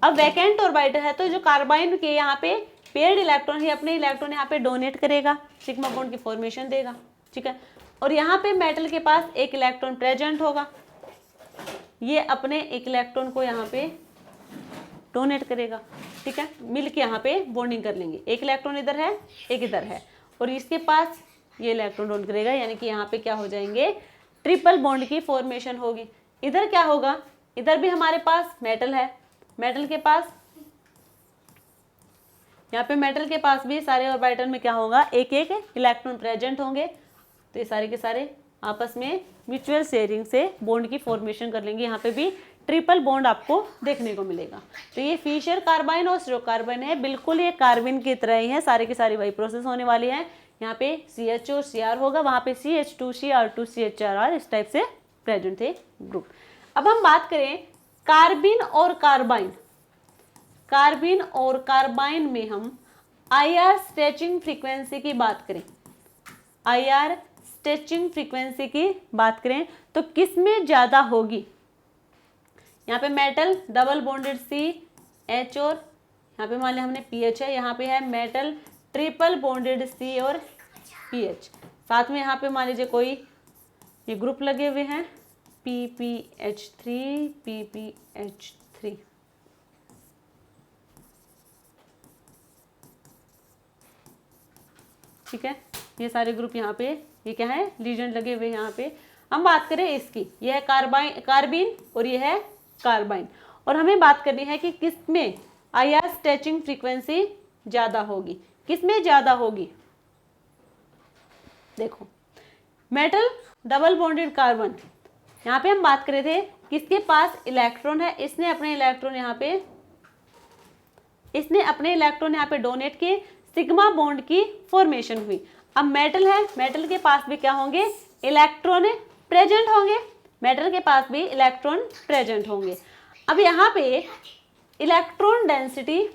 अब वैकेंट ऑर्बिटल है तो जो कार्बाइन के यहाँ पे पेयर्ड इलेक्ट्रॉन है अपने इलेक्ट्रॉन यहाँ पे डोनेट करेगा, सिग्मा बॉन्ड की फॉर्मेशन देगा, ठीक है। और यहाँ पे मेटल के पास एक इलेक्ट्रॉन प्रेजेंट होगा, ये अपने एक इलेक्ट्रॉन को यहाँ पे डोनेट करेगा, ठीक है, मिलके यहाँ पे बॉन्डिंग कर लेंगे। एक इलेक्ट्रॉन इधर है, एक इधर है और इसके पास ये इलेक्ट्रॉन डोनेट करेगा, यानी कि यहाँ पे क्या हो जाएंगे, ट्रिपल बॉन्ड की फॉर्मेशन होगी। इधर क्या होगा, इधर भी हमारे पास मेटल है, मेटल के पास यहाँ पे मेटल के पास भी सारे ऑर्बिटल में क्या होगा, एक एक इलेक्ट्रॉन प्रेजेंट होंगे। तो ये सारे के सारे आपस में म्यूचुअल शेयरिंग से बॉन्ड की फॉर्मेशन कर लेंगे। यहाँ पे भी ट्रिपल बॉन्ड आपको देखने को मिलेगा। तो ये फिशर कार्बाइन और स्ट्रोक कार्बाइन है, बिल्कुल ये कार्बिन की तरह ही है, सारे के सारे वही प्रोसेस होने वाली है। यहाँ पे CH और Cr होगा, वहाँ पे CH2 Cr2 CHRr इस टाइप से प्रेजेंट थे ग्रुप। अब हम बात करें कार्बिन और कार्बाइन। कार्बिन और कार्बाइन में हम IR स्ट्रेचिंग फ्रीक्वेंसी की बात करें, IR स्ट्रेचिंग फ्रीक्वेंसी की बात करें तो किस में ज़्यादा होगी। यहाँ पे मेटल डबल बॉन्डेड CH और यहाँ पे मान लिया हमने PH है, यहाँ पे है मेटल ट्रिपल बॉन्डेड C और PH, साथ में यहाँ पे मान लीजिए कोई ये ग्रुप लगे हुए हैं PPH3 PPH3, ठीक है। ये सारे ग्रुप यहाँ पे ये क्या है, लीजेंड लगे हुए यहाँ पे। हम बात करें इसकी, ये है कार्बिन और ये है कार्बाइन, और हमें बात करनी है कि किसमें IR स्ट्रेचिंग फ्रीक्वेंसी ज़्यादा होगी, किसमें ज़्यादा होगी। देखो मेटल डबल बॉन्डेड कार्बन, यहाँ पे हम बात कर रहे थे किसके पास इलेक्ट्रॉन है, इसने अपने इलेक्ट्रॉन यहाँ पे डोनेट किए, सिग्मा बॉन्ड की फॉर्मेशन हुई। अब मेटल है, मेटल के पास भी क्या होंगे, इलेक्ट्रॉन प्रेजेंट होंगे, मेटल के पास भी इलेक्ट्रॉन प्रेजेंट होंगे। अब यहाँ पे इलेक्ट्रॉन डेंसिटी,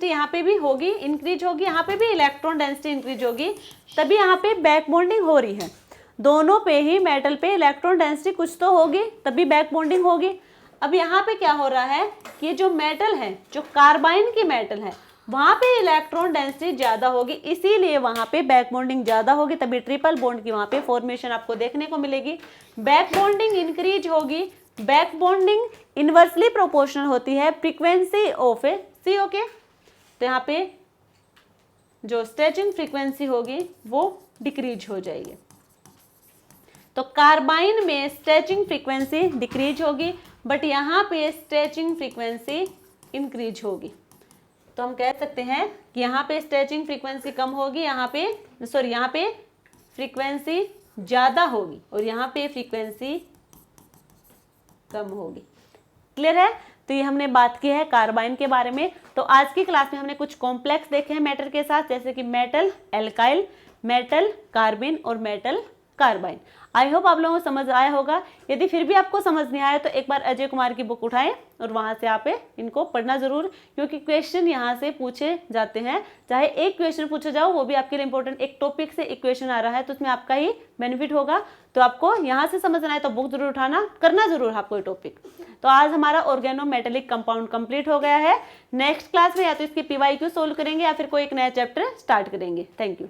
यहाँ पे भी होगी, इंक्रीज होगी, यहाँ पे भी इलेक्ट्रॉन डेंसिटी इंक्रीज होगी, तभी यहाँ पे बैक बॉन्डिंग हो रही है। दोनों पे ही मेटल पे इलेक्ट्रॉन डेंसिटी कुछ तो होगी तभी बैक बॉन्डिंग होगी। अब यहाँ पे क्या हो रहा है कि जो मेटल है, जो कार्बाइन की मेटल है, वहाँ पे इलेक्ट्रॉन डेंसिटी ज़्यादा होगी, इसीलिए वहाँ पे बैक बॉन्डिंग ज़्यादा होगी, तभी ट्रिपल बॉन्ड की वहाँ पे फॉर्मेशन आपको देखने को मिलेगी। बैक बॉन्डिंग इंक्रीज होगी, बैक बॉन्डिंग इनवर्सली प्रोपोर्शनल होती है फ्रीक्वेंसी ऑफ CO के, तो यहाँ पे जो स्ट्रेचिंग फ्रीक्वेंसी होगी वो डिक्रीज हो जाएगी। तो कार्बाइन में स्ट्रेचिंग फ्रीक्वेंसी डिक्रीज होगी, बट यहाँ पे स्ट्रेचिंग फ्रीक्वेंसी इंक्रीज होगी। तो हम कह सकते हैं कि यहाँ पे स्ट्रेचिंग फ्रीक्वेंसी कम होगी, यहाँ पे फ्रीक्वेंसी ज़्यादा होगी और यहाँ पे फ्रीक्वेंसी कम होगी। क्लियर है? तो ये हमने बात की है कार्बाइन के बारे में। तो आज की क्लास में हमने कुछ कॉम्प्लेक्स देखे हैं मेटल के साथ, जैसे कि मेटल एल्काइल, मेटल कार्बिन और मेटल कार्बाइन। आई होप आप लोगों को समझ आया होगा। यदि फिर भी आपको समझ नहीं आया तो एक बार अजय कुमार की बुक उठाएं और वहां से आप इनको पढ़ना जरूर, क्योंकि क्वेश्चन यहाँ से पूछे जाते हैं। चाहे एक क्वेश्चन पूछा जाओ वो भी आपके लिए इंपॉर्टेंट, एक टॉपिक से एक क्वेश्चन आ रहा है तो उसमें आपका ही बेनिफिट होगा। तो आपको यहाँ से समझना है तो बुक जरूर उठाना, करना जरूर आपको ये टॉपिक। तो आज हमारा ऑर्गेनोमेटेलिक कंपाउंड कंप्लीट हो गया है। नेक्स्ट क्लास में या तो इसकी PYQ सोल्व करेंगे या फिर कोई एक नया चैप्टर स्टार्ट करेंगे। Thank you.